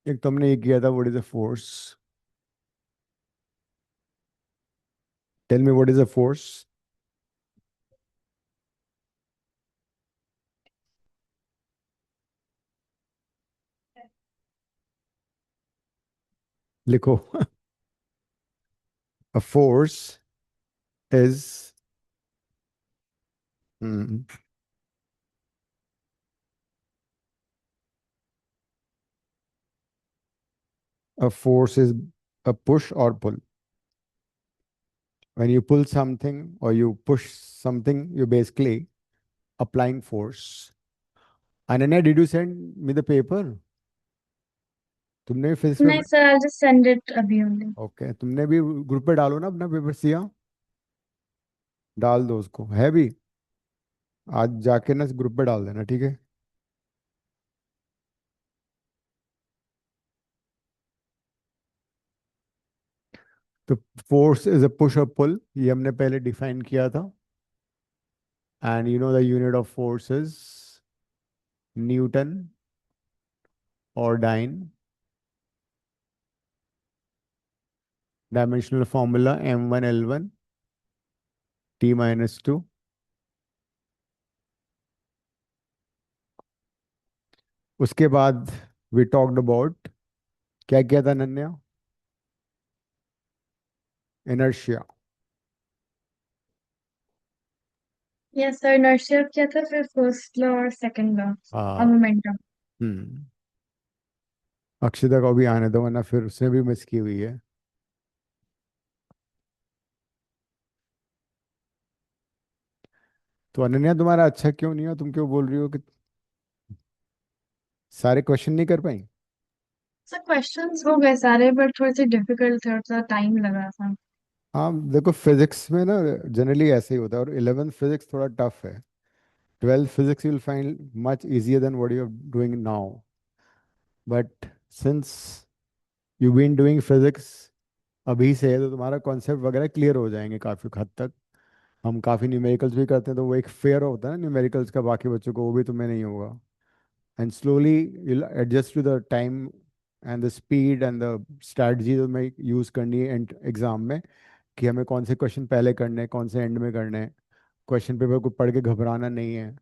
एक तुमने ये किया था, what is a force? Tell me what is a force. लिखो। A force is, a force is a push or pull. When you pull something or you push something, you're basically applying force. Ananya, did you send me the paper? तुमने भी physics में नहीं sir, I just send it अभी only. Okay, तुमने भी group पे डालो ना अपना पेपर सिया। डाल दो उसको, है भी। आज जाके ना ग्रुप पे डाल देना, ठीक है? तो फोर्स इज अ पुश और पुल, ये हमने पहले डिफाइन किया था। And you know the unit of force is Newton और dyne. Dimensional formula m1 l1 t-2। उसके बाद वी टॉक्ड अबाउट, क्या किया था नन्या? इनर्शिया। यस सर, इनर्शिया किया था, फिर फर्स्ट लॉ और सेकंड लॉ और हाँ। मोमेंटम। हम्म। अक्षिता को भी आने दो, वरना फिर उसने भी मिस की हुई है। तो अनन्या, तुम्हारा अच्छा क्यों नहीं हुआ? तुम क्यों बोल रही हो कि सारे क्वेश्चन नहीं कर पाई? सर क्वेश्चंस हो गए सारे, बट थोड़े से डिफिकल्ट थे और थोड़ा टाइम लगा था। हाँ, देखो फिजिक्स में ना जनरली ऐसे ही होता है, और 11th फिजिक्स थोड़ा टफ है। 12th physics you will find much easier than what you are doing now. But since you been doing physics अभी से, तो तुम्हारा कॉन्सेप्ट वगैरह क्लियर हो जाएंगे काफ़ी हद तक। हम काफ़ी न्यूमेरिकल्स भी करते हैं, तो वो एक फेयर होता है ना न्यूमेरिकल्स का बाकी बच्चों को, वो भी तुम्हें नहीं होगा। And slowly you'll adjust to the time and the speed and the strategy जो मैं यूज़ करनी है एग्जाम में, कि हमें कौन से क्वेश्चन पहले करने हैं, कौन से एंड में करने हैं। क्वेश्चन पेपर को पढ़ के घबराना नहीं है।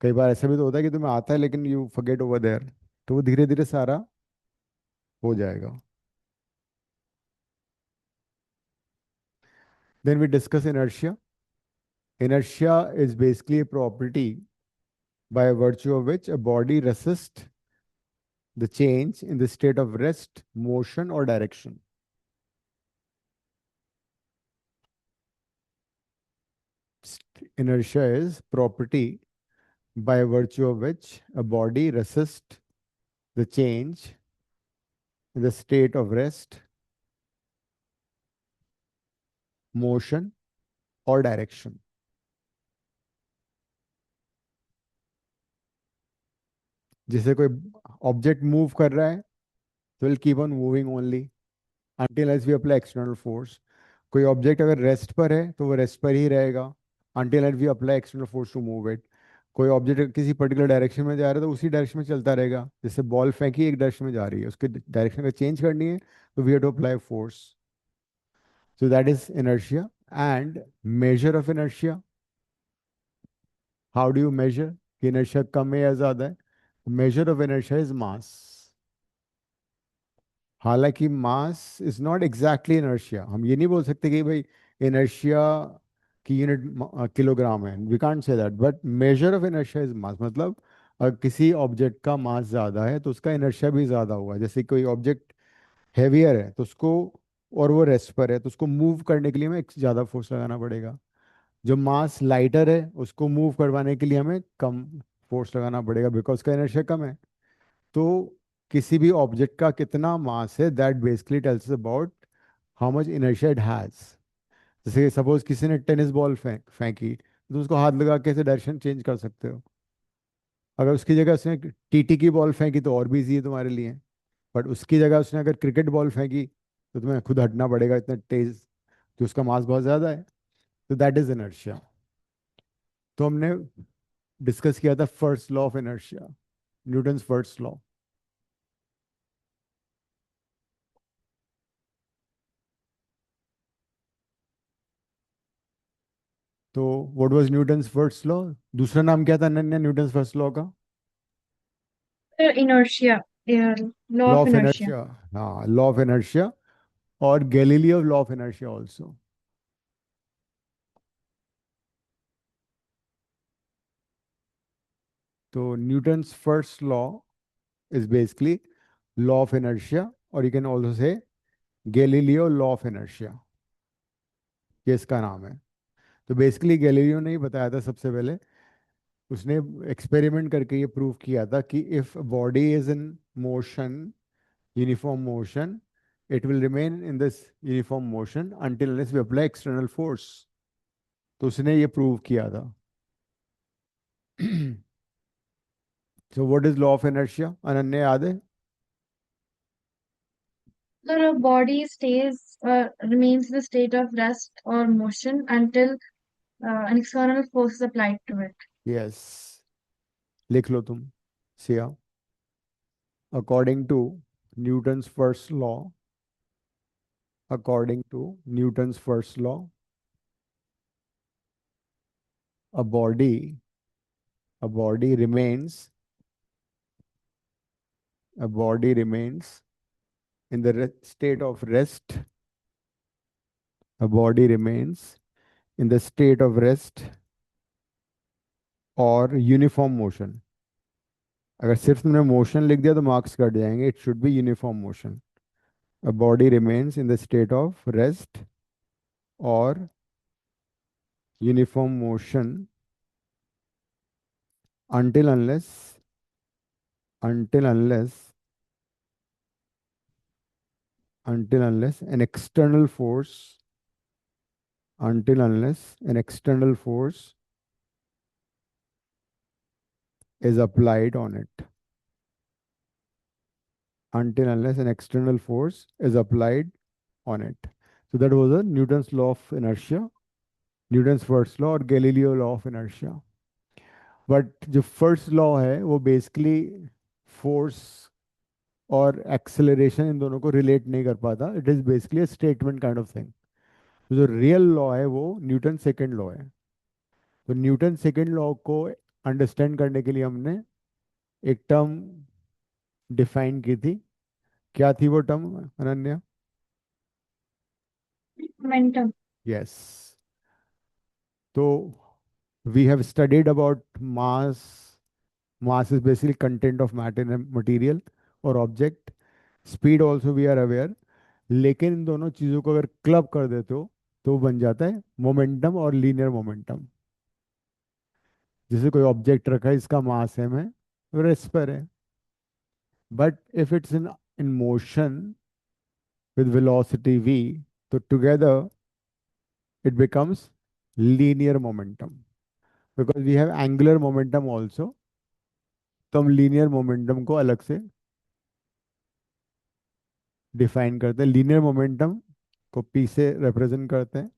कई बार ऐसा भी तो होता है कि तुम्हें आता है लेकिन यू फॉरगेट ओवर देयर, तो वो धीरे धीरे सारा हो जाएगा। Then we discuss inertia. Inertia is basically a property by virtue of which a body resists the change in the state of rest, motion or direction. Inertia is property by virtue of which a body resists the change in the state of rest, motion or direction. जैसे कोई object move कर रहा है, तो will keep on moving only until as we apply external force. कोई object अगर rest पर है तो वो रेस्ट पर ही रहेगा until as we apply external force to move it. कोई ऑब्जेक्ट किसी पर्टिकुलर डायरेक्शन में जा रहा है तो उसी डायरेक्शन में चलता रहेगा। जैसे बॉल फेंकी एक डायरेक्शन में जा रही है, उसकी डायरेक्शन अगर चेंज करनी है तो we have to apply force. So that is inertia. And measure of inertia. How do you measure कि inertia कम है या ज्यादा है? Measure of inertia is mass. हालांकि mass is not exactly inertia. हम ये नहीं बोल सकते कि भाई इनर्शिया की यूनिट किलोग्राम है, we can't say that, but measure of inertia is mass. मतलब अगर किसी ऑब्जेक्ट का मास ज़्यादा है तो उसका इनर्शिया भी ज़्यादा होगा। जैसे कोई ऑब्जेक्ट हैवियर है तो उसको, और वो रेस्ट पर है, तो उसको मूव करने के लिए हमें एक ज़्यादा फोर्स लगाना पड़ेगा। जो मास लाइटर है उसको मूव करवाने के लिए हमें कम फोर्स लगाना पड़ेगा, बिकॉज उसका इनर्शिया कम है। तो किसी भी ऑब्जेक्ट का कितना मास है, that basically tells about how much inertia it has. जैसे सपोज किसी ने टेनिस बॉल फेंकी, तो उसको हाथ लगा के ऐसे डायरेक्शन चेंज कर सकते हो। अगर उसकी जगह उसने टीटी की बॉल फेंकी तो और भी इजी है तुम्हारे लिए। बट उसकी जगह उसने अगर क्रिकेट बॉल फेंकी तो तुम्हें खुद हटना पड़ेगा, इतना तेज, कि उसका मास बहुत ज़्यादा है। तो दैट इज इनर्शिया। तो हमने डिस्कस किया था first law of inertia, Newton's first law. तो what was Newton's first law? दूसरा नाम क्या था अनन्या न्यूटन्स फर्स्ट लॉ का? Inertia, law law of of inertia. Inertia. हाँ, लॉ ऑफ इनर्शिया। और Galileo law of inertia also. तो Newton's first law is basically law of inertia, और you can also say Galileo law of inertia, ये इसका नाम है। तो basically Galileo ने ही बताया था सबसे पहले। उसने एक्सपेरिमेंट करके ये प्रूव किया था कि if body is in motion, uniform motion, it will remain in this uniform motion until unless we apply external force। तो उसने ये प्रूव किया था। So what is law of inertia? Ananya याद है? So a body stays remains in the state of rest or motion until an external force is applied to it. Yes, लिख लो तुम, Siya. According to Newton's first law, according to Newton's first law, a body, a body remains, a body remains in the state of rest. A body remains in the state of rest or uniform motion। अगर सिर्फ तुमने motion लिख दिया तो marks cut जाएंगे। It should be uniform motion. A body remains in the state of rest और uniform motion until unless until unless until unless an external force until unless an external force is applied on it, until unless an external force is applied on it। So that was a Newton's law of inertia, Newton's first law और Galileo law of inertia। But जो first law है वो basically force और acceleration in दोनों को relate नहीं कर पाता। It is basically a statement kind of thing. तो जो रियल लॉ है वो न्यूटन सेकंड लॉ है। तो न्यूटन सेकंड लॉ को अंडरस्टैंड करने के लिए हमने एक टर्म डिफाइन की थी। क्या थी वो टर्म अनन्या? Momentum. यस। तो we have studied about mass. Mass is basically content of matter material और object. Speed also we are aware. लेकिन इन दोनों चीज़ों को अगर क्लब कर देते हो तो वो बन जाता है मोमेंटम और लीनियर मोमेंटम। जैसे कोई ऑब्जेक्ट रखा है, इसका मास एम है, रेस्ट पर है, but if it's in motion with velocity v, तो together it becomes linear momentum because we have angular momentum also। तो हम लीनियर मोमेंटम को अलग से डिफाइन करते हैं। लीनियर मोमेंटम को p से रिप्रेजेंट करते हैं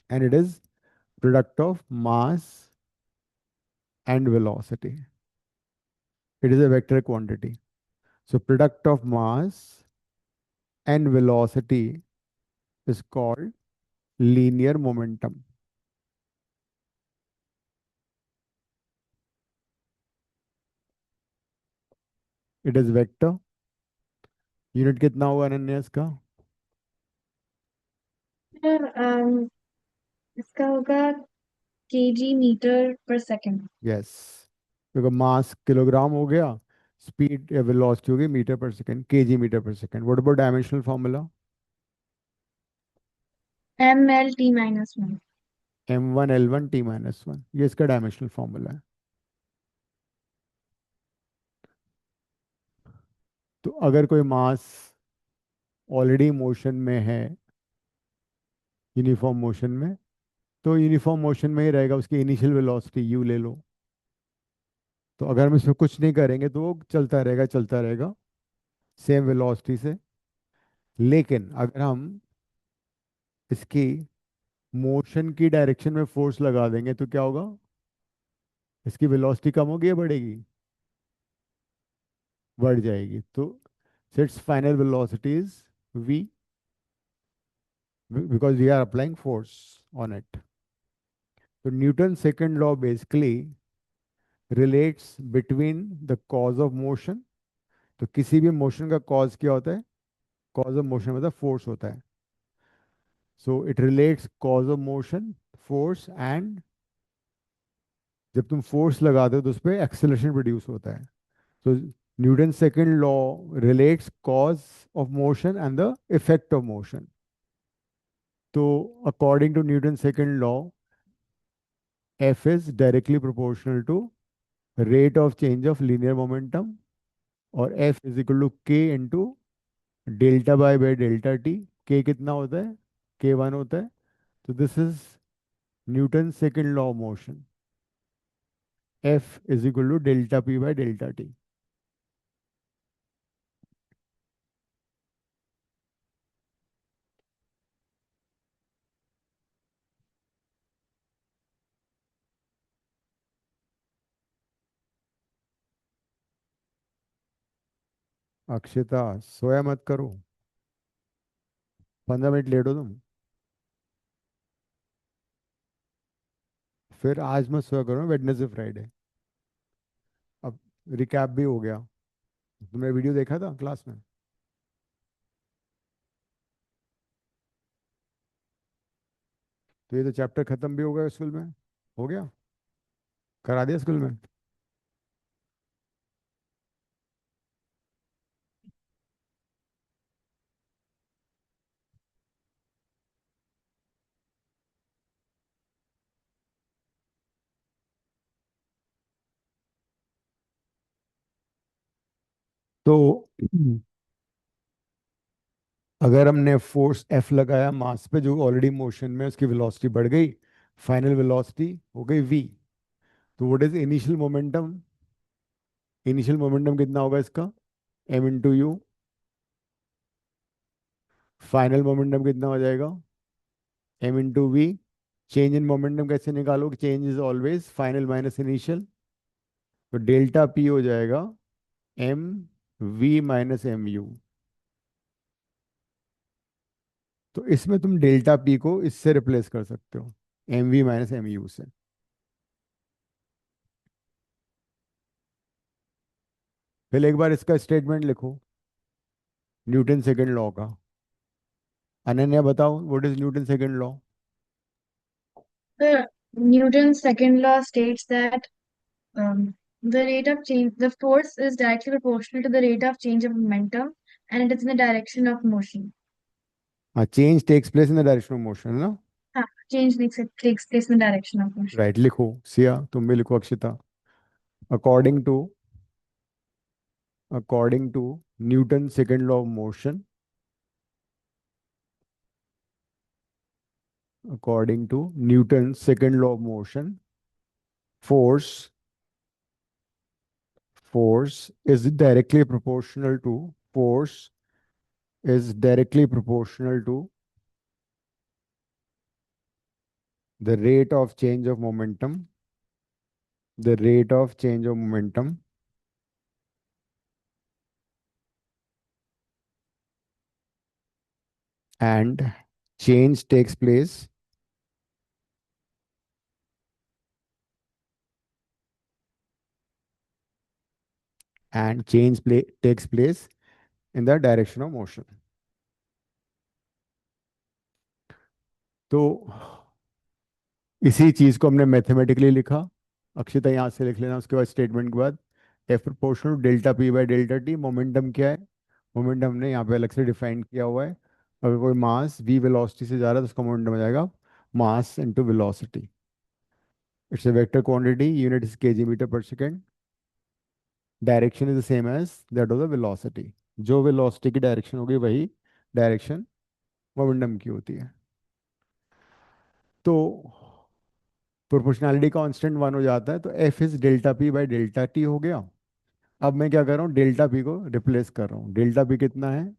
and it is product of mass and velocity. It is a vector quantity. So product of mass and velocity is called linear momentum। It is vector। Unit कितना होगा अनन्या इसका? फिर इसका होगा केजी मीटर पर सेकंड। यस, क्योंकि मास kilogram हो गया, स्पीड या वेलोसिटी हो गई मीटर पर सेकंड, केजी मीटर पर second. What about dimensional formula? ml/t - 1। m1l1 t-1, ये इसका डायमेंशनल फार्मूला है। तो अगर कोई मास ऑलरेडी मोशन में है, यूनिफॉर्म मोशन में, तो यूनिफॉर्म मोशन में ही रहेगा। उसकी इनिशियल वेलोसिटी यू ले लो। तो अगर हम इसमें कुछ नहीं करेंगे तो वो चलता रहेगा सेम वेलोसिटी से। लेकिन अगर हम इसकी मोशन की डायरेक्शन में फोर्स लगा देंगे तो क्या होगा? इसकी वेलोसिटी कम होगी या बढ़ेगी? बढ़ जाएगी। तो it's final velocity is v because we are applying force on it। तो Newton second law basically relates between the cause of motion. तो किसी भी मोशन का कॉज क्या होता है? कॉज ऑफ मोशन मतलब फोर्स होता है। So it relates cause of motion, force and जब तुम फोर्स लगाते हो तो उस पर एक्सेलरेशन प्रोड्यूस होता है। So Newton second law relates cause of motion and the effect of motion. तो according to Newton second law, F is directly proportional to rate of change of linear momentum, और F is equal to K into delta by delta T. K कितना होता है? K one होता है। तो this is Newton second law of motion. F is equal to delta P by delta T. Akshita, सोया मत करो। 15 minute late हो तुम। फिर आज मत सोया करो, वेडनेसडे फ्राइडे। अब रिकैप भी हो गया। तुमने वीडियो देखा था क्लास में? तो ये तो चैप्टर खत्म भी हो गया स्कूल में। हो गया, करा दिया स्कूल में। तो अगर हमने फोर्स एफ लगाया मास पे जो ऑलरेडी मोशन में है, उसकी वेलोसिटी बढ़ गई, फाइनल वेलोसिटी हो गई वी। तो what is initial momentum? Initial momentum कितना होगा इसका? M into u. Final momentum कितना हो जाएगा? M into v. Change in momentum कैसे निकालोगे? Change is always final minus initial. तो डेल्टा पी हो जाएगा m v minus m u. तो इसमें तुम डेल्टा पी को इससे रिप्लेस कर सकते हो, m v minus m u से। पहले एक बार इसका स्टेटमेंट लिखो, न्यूटन सेकंड लॉ का। अनन्या बताओ, what is Newton second law? The Newton's second law states that the rate of change, the force is directly proportional to the rate of change of momentum, and it is in the direction of motion. हाँ, change takes place in the direction of motion, है ना? हाँ, change takes place in the direction of motion. Right, लिखो। सिया तुम भी लिखो, Akshita. According to according to Newton second law of motion, according to Newton's second law of motion, force force is directly proportional to force is directly proportional to the rate of change of momentum, the rate of change of momentum, and change takes place takes place in the direction of motion. तो इसी चीज को हमने mathematically लिखा। अक्षिता यहाँ से लिख लेना, उसके बाद स्टेटमेंट के बाद F proportional delta P by delta T. Momentum क्या है? मोमेंटम हमने यहाँ पे अलग से डिफाइन किया हुआ है। अगर कोई मास वी वेलोसिटी से जा रहा है तो उसका मोमेंटम हो जाएगा mass into velocity. It's a vector quantity, unit is kg metre पर second. Direction is the same as that of the velocity. जो वेलोसिटी की डायरेक्शन होगी वही डायरेक्शन मोमेंटम की होती है। तो प्रोपोर्शनैलिटी कांस्टेंट 1 हो जाता है, तो F is delta P by delta T हो गया। अब मैं क्या कर रहा हूँ? डेल्टा पी को रिप्लेस कर रहा हूँ। डेल्टा पी कितना है?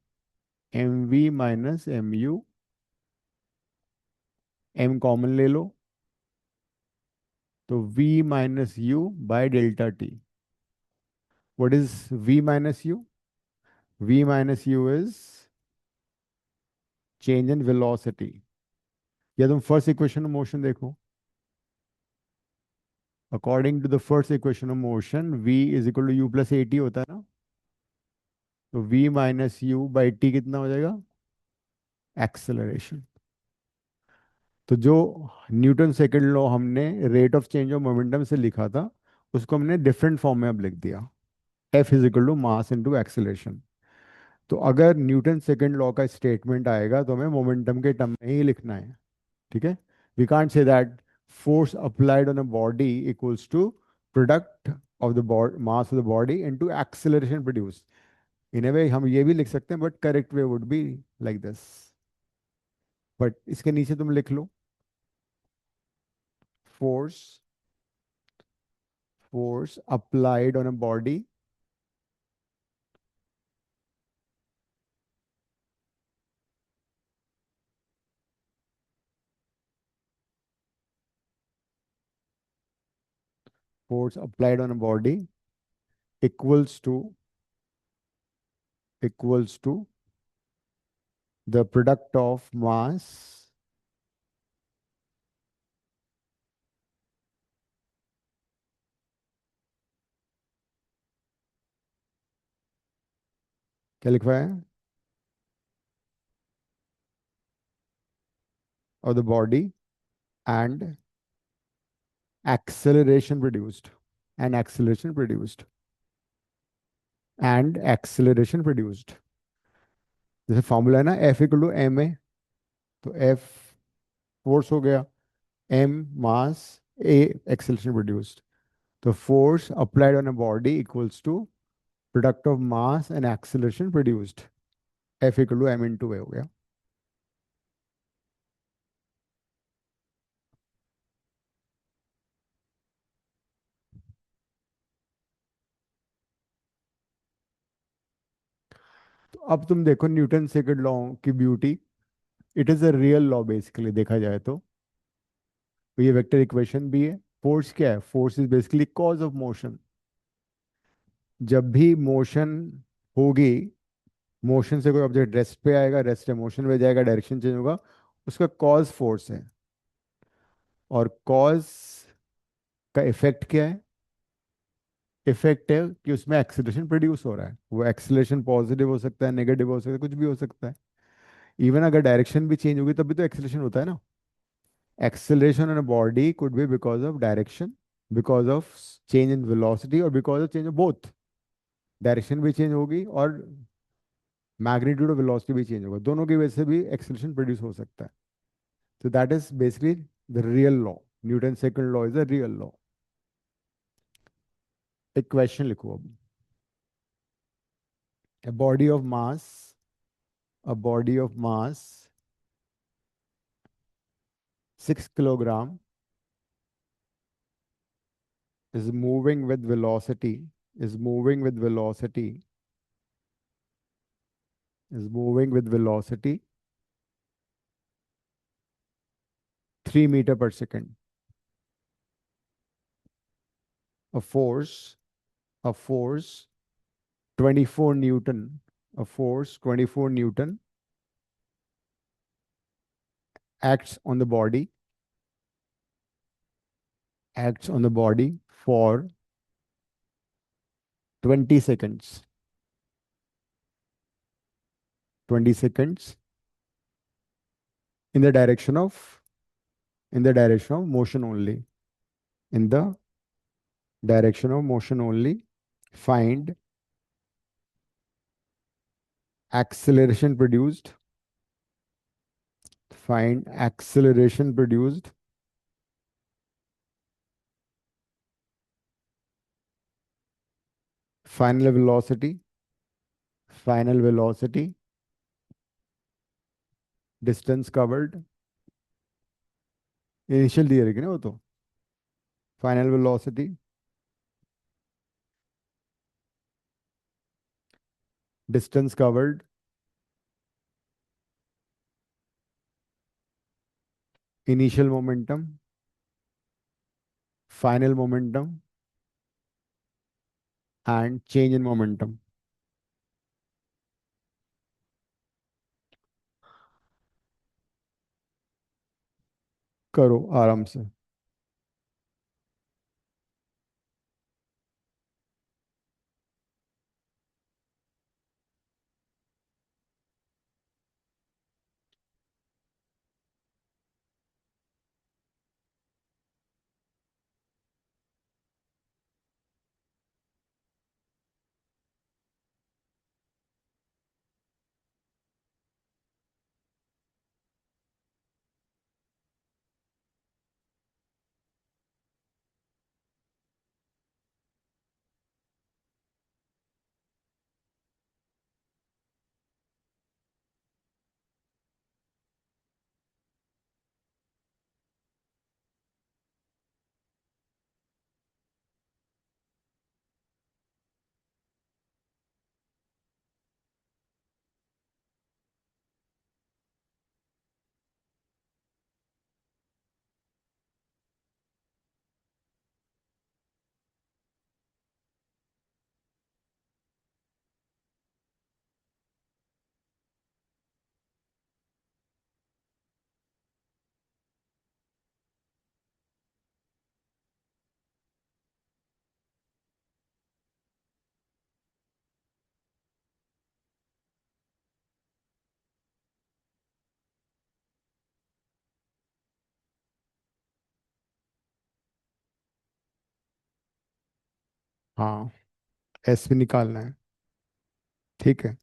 M v minus m u. M common ले लो, तो v minus u by delta t. What is v minus u? v minus u is change in velocity. या तुम फर्स्ट इक्वेशन ऑफ मोशन देखो, according to the first equation of motion v is equal to you plus a t होता है ना, तो v minus u by t कितना हो जाएगा, एक्सेलरेशन। तो जो न्यूटन सेकंड लॉ हमने rate of change of momentum से लिखा था, उसको हमने डिफरेंट फॉर्म में अब लिख दिया, F is equal to mass into acceleration. तो अगर न्यूटन सेकंड लॉ का स्टेटमेंट आएगा तो हमें मोमेंटम के टर्म में ही लिखना है, ठीक है। We can't say that force applied on a body equals to product of the mass of the body into acceleration produce. In a way हम ये भी लिख सकते हैं, but correct way would be like this. But इसके नीचे तुम लिख लो, force force applied on a body force applied on a body equals to the product of mass क्या लिखवाया है of the body and acceleration produced and acceleration produced and acceleration produced। जैसे formula है ना F equal to M A, तो F force हो गया, M mass, A acceleration produced. तो force applied on a body equals to product of mass and acceleration produced, F equal to M into A हो गया। तो अब तुम देखो न्यूटन सेकंड लॉ की beauty. It is a real law basically देखा जाए तो ये वेक्टर इक्वेशन भी है। फोर्स क्या है, force is basically cause of motion. जब भी मोशन होगी, मोशन से कोई ऑब्जेक्ट रेस्ट पे आएगा, रेस्ट से मोशन में जाएगा, डायरेक्शन चेंज होगा, उसका कॉज फोर्स है। और कॉज का इफेक्ट क्या है, इफेक्ट है कि उसमें एक्सीलरेशन प्रोड्यूस हो रहा है। वो एक्सीलरेशन पॉजिटिव हो सकता है, नेगेटिव हो सकता है, कुछ भी हो सकता है। इवन अगर डायरेक्शन भी चेंज होगी तब भी तो एक्सीलरेशन होता है ना। Acceleration on a body could be because of direction, because of change in velocity, or because of change of both। Direction भी चेंज होगी और मैग्नीट्यूड ऑफ वेलोसिटी भी चेंज होगा, दोनों की वजह से भी एक्सेलरेशन प्रोड्यूस हो सकता है। तो that is basically the real law. Newton second law is a real law. एक क्वेश्चन लिखो अब। a body of mass a body of mass 6 kilogram is moving with velocity is moving with velocity is moving with velocity 3 meter per second। a force a force 24 newton a force 24 newton acts on the body for 20 seconds 20 seconds in the direction of motion only, in the direction of motion only। Find acceleration produced find acceleration produced final velocity distance covered। Initial दिए रहेगी ना वो तो। Final velocity, distance covered, initial momentum, final momentum and change in momentum. करो आराम से। हाँ, S भी निकालना है। ठीक है।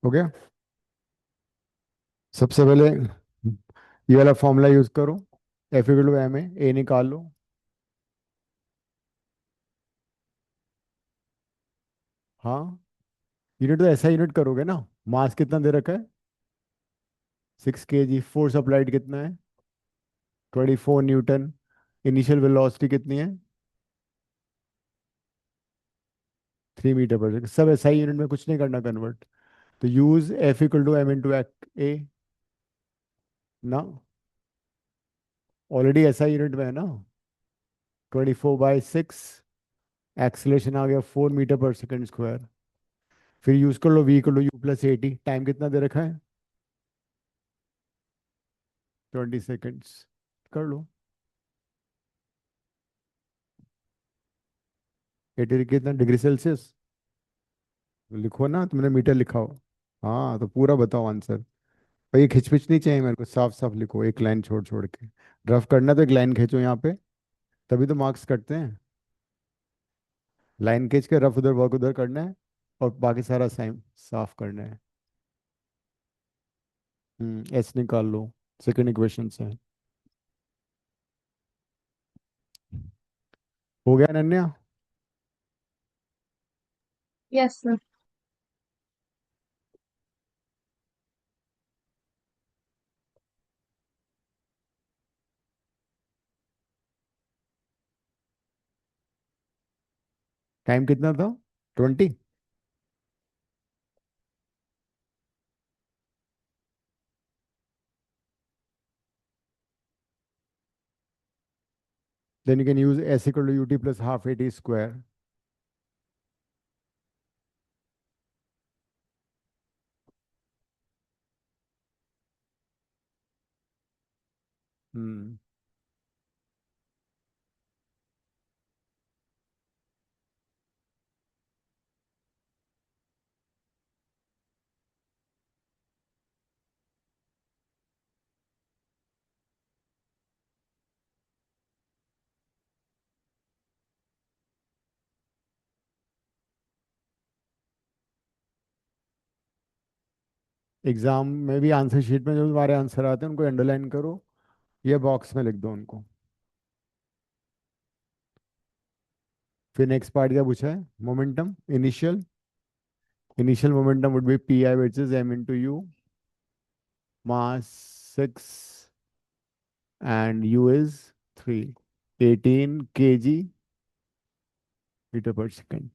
हो गया। सबसे पहले ये वाला फॉर्मूला यूज करो। F equal to M a निकाल लो। हाँ, यूनिट तो ऐसा यूनिट करोगे ना। मास कितना दे रखा है? 6 kg। फोर्स अप्लाइड कितना है? 24 न्यूटन। इनिशियल वेलोसिटी कितनी है? 3 मीटर पर सेकंड। सब ऐसा ही यूनिट में, कुछ नहीं करना कन्वर्ट। तो use F equal to M into A ना। ऑलरेडी ऐसा यूनिट में है ना। 24/6। एक्सलेशन आ गया 4 मीटर पर सेकंड स्क्वायर। फिर यूज कर लो V equal to you plus 80। Time कितना दे रखा है? 20 सेकेंड्स। कर लो। 80 कितना डिग्री सेल्सियस? लिखो ना, तुमने मीटर लिखा हो। हाँ, तो पूरा बताओ आंसर। भाई ये खिचपिच नहीं चाहिए मेरे को, साफ साफ लिखो, एक लाइन छोड़ छोड़ के। रफ करना तो एक लाइन खींचो यहाँ पे, तभी तो मार्क्स कटते हैं। लाइन खींच के रफ उधर वर्क उधर करना है, और बाकी सारा साइम साफ करना है। एस निकाल लो। सेकंड इक्वेशन से। हो गया अनन्या? Yes sir. टाइम कितना था? 20। Then you can use s equal to u t plus half a t square. Hmm exam में भी आंसर शीट में जो तुम्हारे आंसर आते हैं उनको अंडरलाइन करो, या बॉक्स में लिख दो उनको। फिर नेक्स्ट पार्ट क्या पूछा है? Momentum initial. Initial momentum would be p i which is m into u. Mass 6 and u is 3, 18 kg metre पर सेकंड।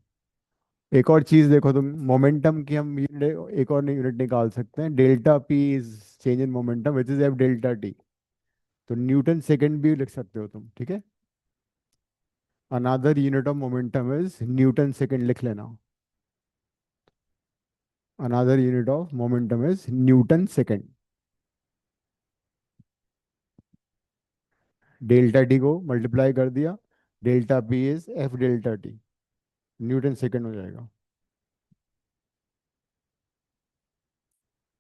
एक और चीज देखो तुम, मोमेंटम की हम यूनिट, एक और यूनिट निकाल सकते हैं, delta P is change in momentum which is F delta T. तो न्यूटन सेकंड भी लिख सकते हो तुम, ठीक है। Another unit of momentum is Newton second, लिख लेना। Another unit of momentum is Newton second. Delta T को मल्टीप्लाई कर दिया, delta P is F delta T, Newton second हो जाएगा।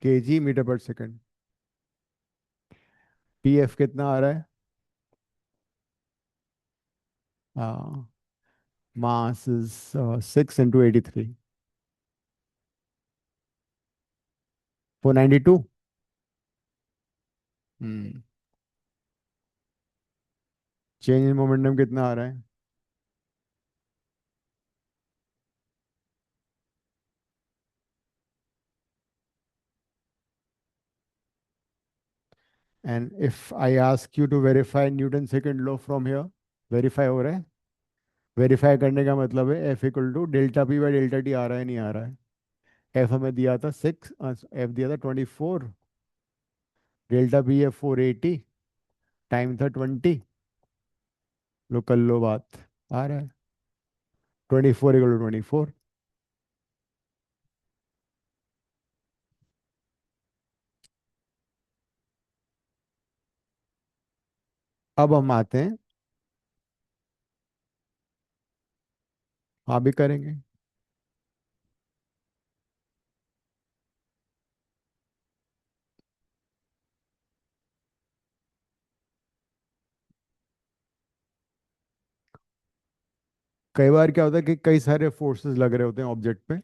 केजी मीटर पर सेकंड। पी एफ कितना आ रहा है? हाँ, mass is 6 into 83, 492। Hmm. Change in momentum कितना आ रहा है? And if I ask you to verify Newton second law from here, verify हो रहा है? वेरीफाई करने का मतलब है F equal to delta P by delta T आ रहा है नहीं आ रहा है। एफ हमें दिया था 6, एफ दिया था 24, डेल्टा पी है 480, टाइम था 20। लो कर लो बात, आ रहा है 24 = 24। अब हम आते हैं, हाँ भी करेंगे। कई बार क्या होता है कि कई सारे फोर्सेस लग रहे होते हैं ऑब्जेक्ट पे,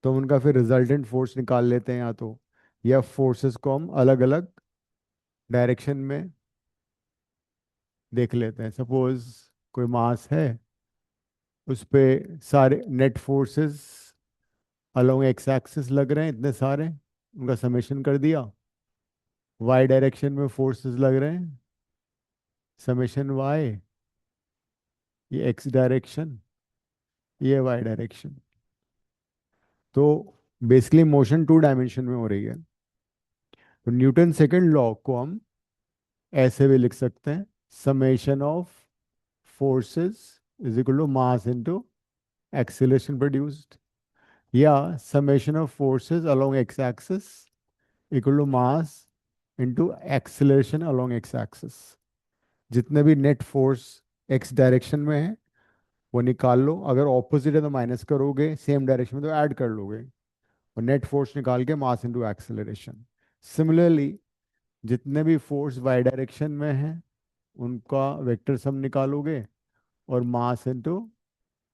तो हम उनका फिर रिजल्टेंट फोर्स निकाल लेते हैं, या तो या फोर्सेस को हम अलग अलग डायरेक्शन में देख लेते हैं। सपोज कोई मास है, उस पे सारे net forces along X axis लग रहे हैं इतने सारे, उनका समेशन कर दिया। वाई डायरेक्शन में फोर्सेस लग रहे हैं, समेशन वाई, ये एक्स डायरेक्शन, ये वाई डायरेक्शन। तो बेसिकली मोशन 2 डायमेंशन में हो रही है। तो न्यूटन सेकंड लॉ को हम ऐसे भी लिख सकते हैं, summation of forces is equal to mass into acceleration produced, या summation of forces along X axis equal to mass into acceleration along X axis. जितने भी नेट फोर्स एक्स डायरेक्शन में है वो निकाल लो, अगर ऑपोजिट है तो माइनस करोगे, सेम डायरेक्शन में तो ऐड कर लोगे, और नेट फोर्स निकाल के मास इनटू एक्सीलरेशन। सिमिलरली जितने भी फोर्स वाई डायरेक्शन में है उनका वेक्टर सम निकालोगे, और mass into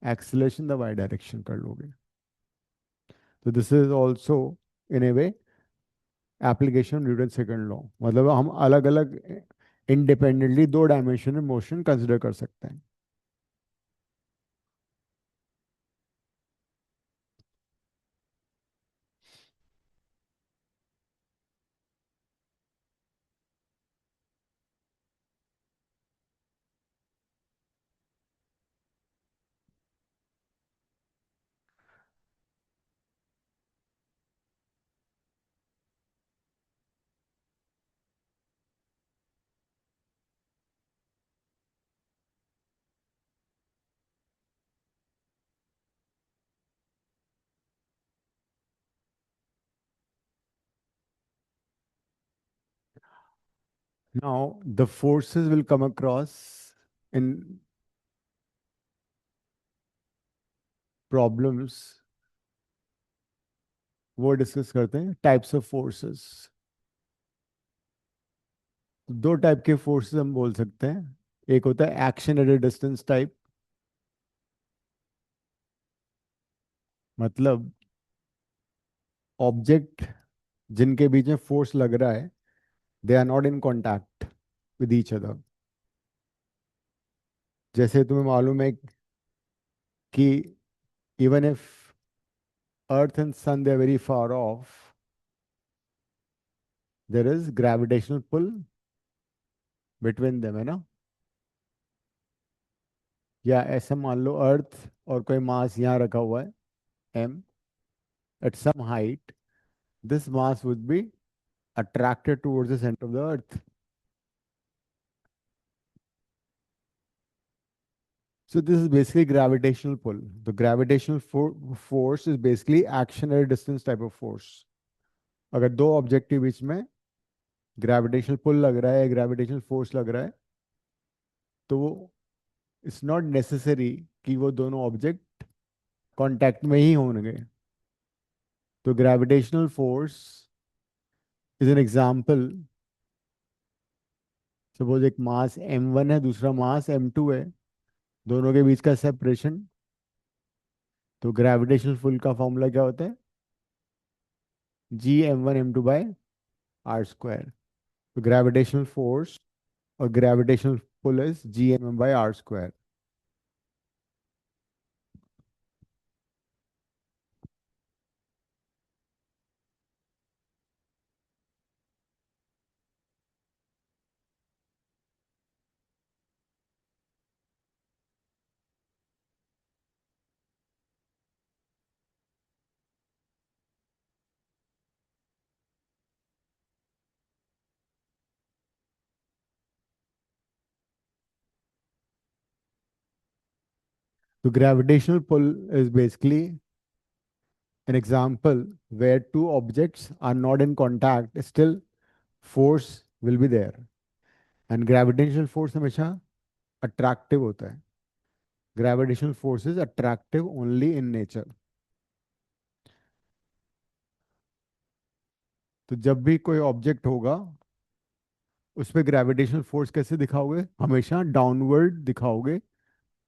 acceleration the y direction कर लोगे। तो this is also in a way application Newton second law, मतलब हम अलग अलग इंडिपेंडेंटली 2 डायमेंशन में मोशन कंसिडर कर सकते हैं। Now the forces will come across in problems, वो डिस्कस करते हैं टाइप्स ऑफ फोर्सेस। दो टाइप के फोर्सेस हम बोल सकते हैं, एक होता है action at a distance type, मतलब ऑब्जेक्ट जिनके बीच में फोर्स लग रहा है, they are not in contact with each other. जैसे तुम्हें मालूम है कि even if earth and sun they are very far off, there is gravitational pull between them, है ना। या ऐसे मान लो अर्थ और कोई मास यहाँ रखा हुआ है m at some height, this mass would be attracted towards the center of the earth. So this is basically gravitational pull. The gravitational force is basically action at a distance type of force. अगर दो object के बीच में gravitational pull लग रहा है, gravitational force लग रहा है, तो वो इट्स नॉट नेसेसरी कि वो दोनों ऑब्जेक्ट कांटेक्ट में ही होंगे. तो gravitational force is an example. Suppose एक मास m1 है, दूसरा मास m2 है, दोनों के बीच का सेपरेशन. तो ग्रेविटेशनल पुल का फॉर्मूला क्या होता है? G m1 m2 by r square. तो ग्रेविटेशनल फोर्स और gravitational pull is G m m by r square. तो gravitational pull is basically an example where two objects are not in contact, still force will be there. And gravitational force हमेशा attractive होता है. Gravitational force is attractive only in nature. तो जब भी कोई object होगा उस पे ग्रेविटेशनल फोर्स कैसे दिखाओगे? हमेशा डाउनवर्ड दिखाओगे.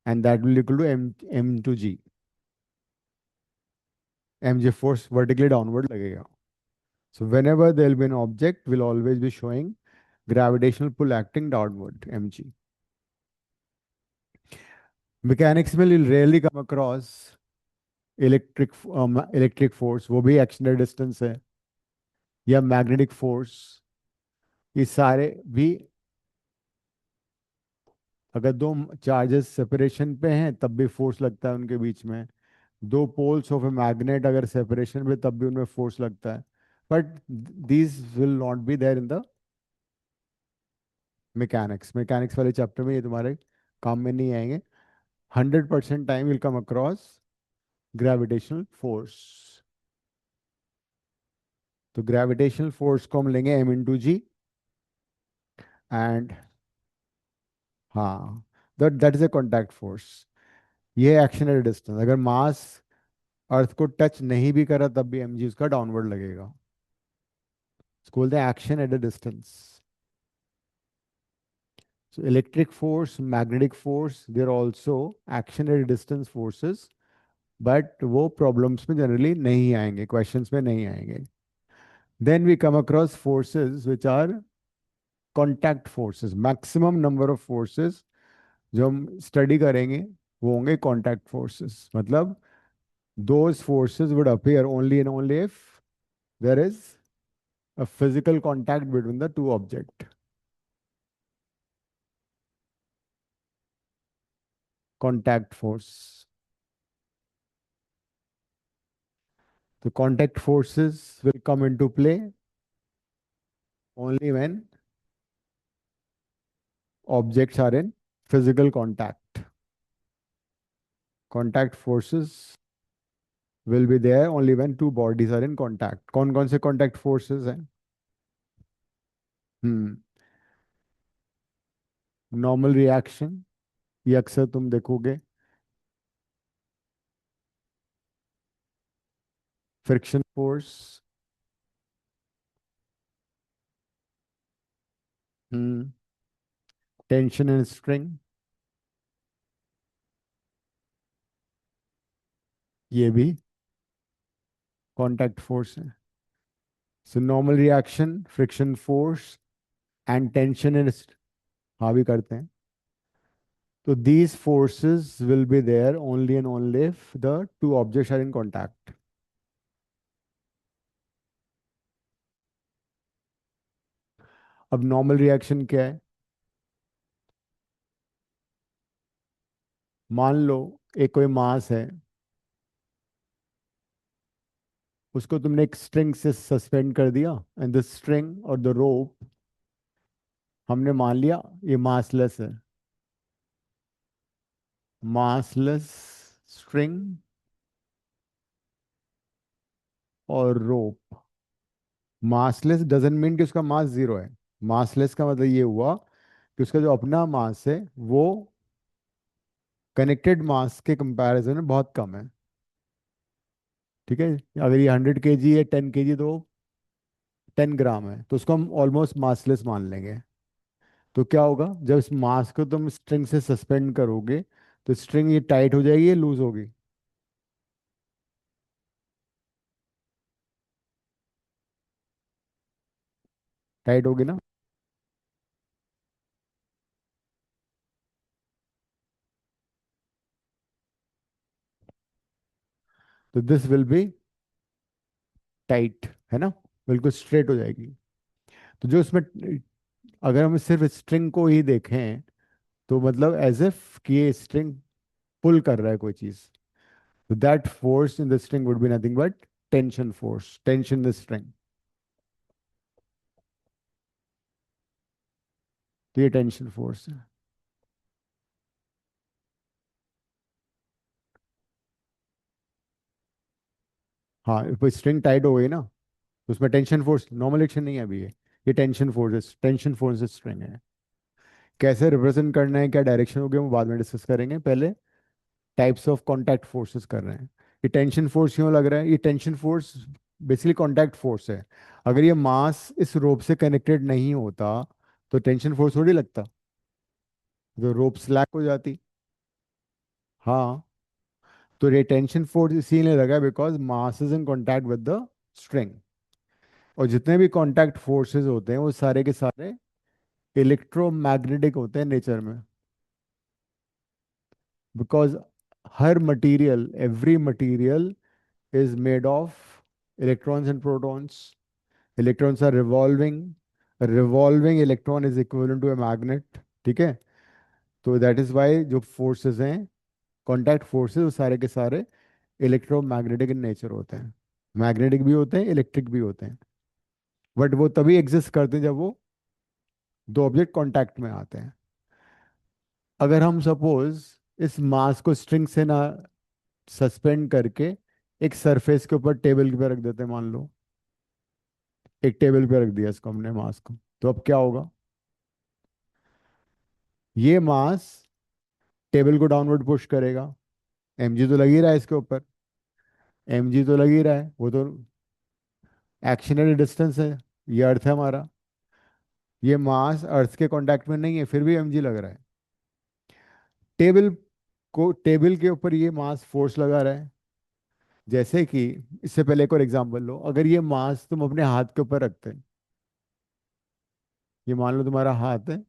And that will equal to M M to G. M G force vertically downward लगेगा. So whenever there will be an object, will always be showing gravitational pull acting downward, mg. Mechanics में you'll rarely come across electric force, वो भी एक्शनल distance है, या magnetic force. ये सारे भी अगर दो चार्जेस सेपरेशन पे हैं तब भी फोर्स लगता है उनके बीच में. दो पोल्स ऑफ ए मैग्नेट अगर सेपरेशन पे तब भी उनमें फोर्स लगता है. But these will not be there in the mechanics. Mechanics वाले चैप्टर में ये तुम्हारे काम में नहीं आएंगे. 100% time will come across gravitational force. तो ग्रेविटेशनल फोर्स को हम लेंगे एम इंटू जी. एंड हाँ, that that is a contact force. ये एक्शन एट डिस्टेंस. अगर मास अर्थ को टच नहीं भी करा तब भी एम जी उसका डाउनवर्ड लगेगा. इसको बोलते हैं action at a distance. So electric force, magnetic force, they're also action at a distance forces, but वो problems में generally नहीं आएंगे, questions में नहीं आएंगे. Then we come across forces which are contact forces. Maximum number of forces जो हम study करेंगे वो होंगे contact forces. मतलब those forces would appear only and only if there is a physical contact between the two objects. Contact force. The contact forces will come into play only when objects are in physical contact. Contact forces will be there only when two bodies are in contact. कौन कौन से contact forces हैं? Normal reaction, ये अक्सर तुम देखोगे. Friction force. Tension and string, ये भी कांटेक्ट फोर्स है. सो normal reaction, friction force and tension and, हाँ भी करते हैं. तो these forces will be there only and only if the two objects are in contact. अब नॉर्मल रिएक्शन क्या है? मान लो एक कोई मास है, उसको तुमने एक स्ट्रिंग से सस्पेंड कर दिया, एंड द स्ट्रिंग और द रोप हमने मान लिया ये मासलेस है। मासलेस स्ट्रिंग और रोप। मासलेस डजंट मीन कि उसका मास जीरो है। मासलेस का मतलब ये हुआ कि उसका जो अपना मास है वो कनेक्टेड मास के कंपैरिजन में बहुत कम है। ठीक है, अगर ये 100 kg है, 10 kg, तो 10 ग्राम है, तो उसको हम ऑलमोस्ट मासलेस मान लेंगे। तो क्या होगा जब इस मास को तुम स्ट्रिंग से सस्पेंड करोगे, तो स्ट्रिंग ये टाइट हो जाएगी, ये लूज होगी। टाइट होगी ना। तो दिस विल बी टाइट, है ना, बिल्कुल स्ट्रेट हो जाएगी। तो जो इसमें, अगर हम सिर्फ स्ट्रिंग को ही देखें, तो मतलब एज इफ कि ये स्ट्रिंग पुल कर रहा है कोई चीज। तो that force in the string would be nothing but tension force, tension in the string. तो ये टेंशन फोर्स है। हाँ, कोई स्ट्रिंग टाइट हो गई ना, तो उसमें टेंशन फोर्स, नॉर्मल एक्शन नहीं है अभी ये टेंशन फोर्स है, टेंशन फोर्स स्ट्रिंग है। कैसे रिप्रेजेंट करना है, क्या डायरेक्शन होगी, हम बाद में डिस्कस करेंगे। पहले टाइप्स ऑफ कॉन्टैक्ट फोर्सेस कर रहे हैं। ये टेंशन फोर्स क्यों लग रहा है, ये tension force basically contact force है। अगर ये मास इस रोप से कनेक्टेड नहीं होता तो टेंशन फोर्स थोड़ी लगता, तो रोप स्लैक हो जाती। हाँ, तो ये टेंशन फोर्स इसीलिए लगा because mass is in contact with the string. और जितने भी कॉन्टैक्ट फोर्सेस होते हैं वो सारे के सारे इलेक्ट्रोमैग्नेटिक होते हैं नेचर में। Because her material, every material is made of electrons and protons. Electrons are revolving. A revolving electron is equivalent to a magnet. ठीक है, तो दैट इज वाई जो फोर्सेस हैं, कॉन्टैक्ट फोर्सेस, वो सारे के सारे इलेक्ट्रोमैग्नेटिक इन नेचर होते हैं। मैग्नेटिक भी होते हैं, इलेक्ट्रिक भी होते हैं, बट वो तभी एग्जिस्ट करते हैं जब वो दो ऑब्जेक्ट कांटेक्ट में आते हैं। अगर हम सपोज इस मास को स्ट्रिंग से ना सस्पेंड करके एक सरफेस के ऊपर टेबल पे रख देते हैं, मान लो एक टेबल पे रख दिया इसको हमने मास को, तो अब क्या होगा, ये मास टेबल को डाउनवर्ड पुश करेगा। mg तो लग ही रहा है इसके ऊपर, mg तो लग ही रहा है, वो तो एक्शनरी डिस्टेंस है, ये अर्थ है हमारा। ये मास अर्थ के कांटेक्ट में नहीं है, फिर भी mg लग रहा है। टेबल को, टेबल के ऊपर ये मास फोर्स लगा रहा है। जैसे कि इससे पहले एक और एग्जांपल लो, अगर ये मास तुम अपने हाथ के ऊपर रखते हैं, ये मान लो तुम्हारा हाथ है,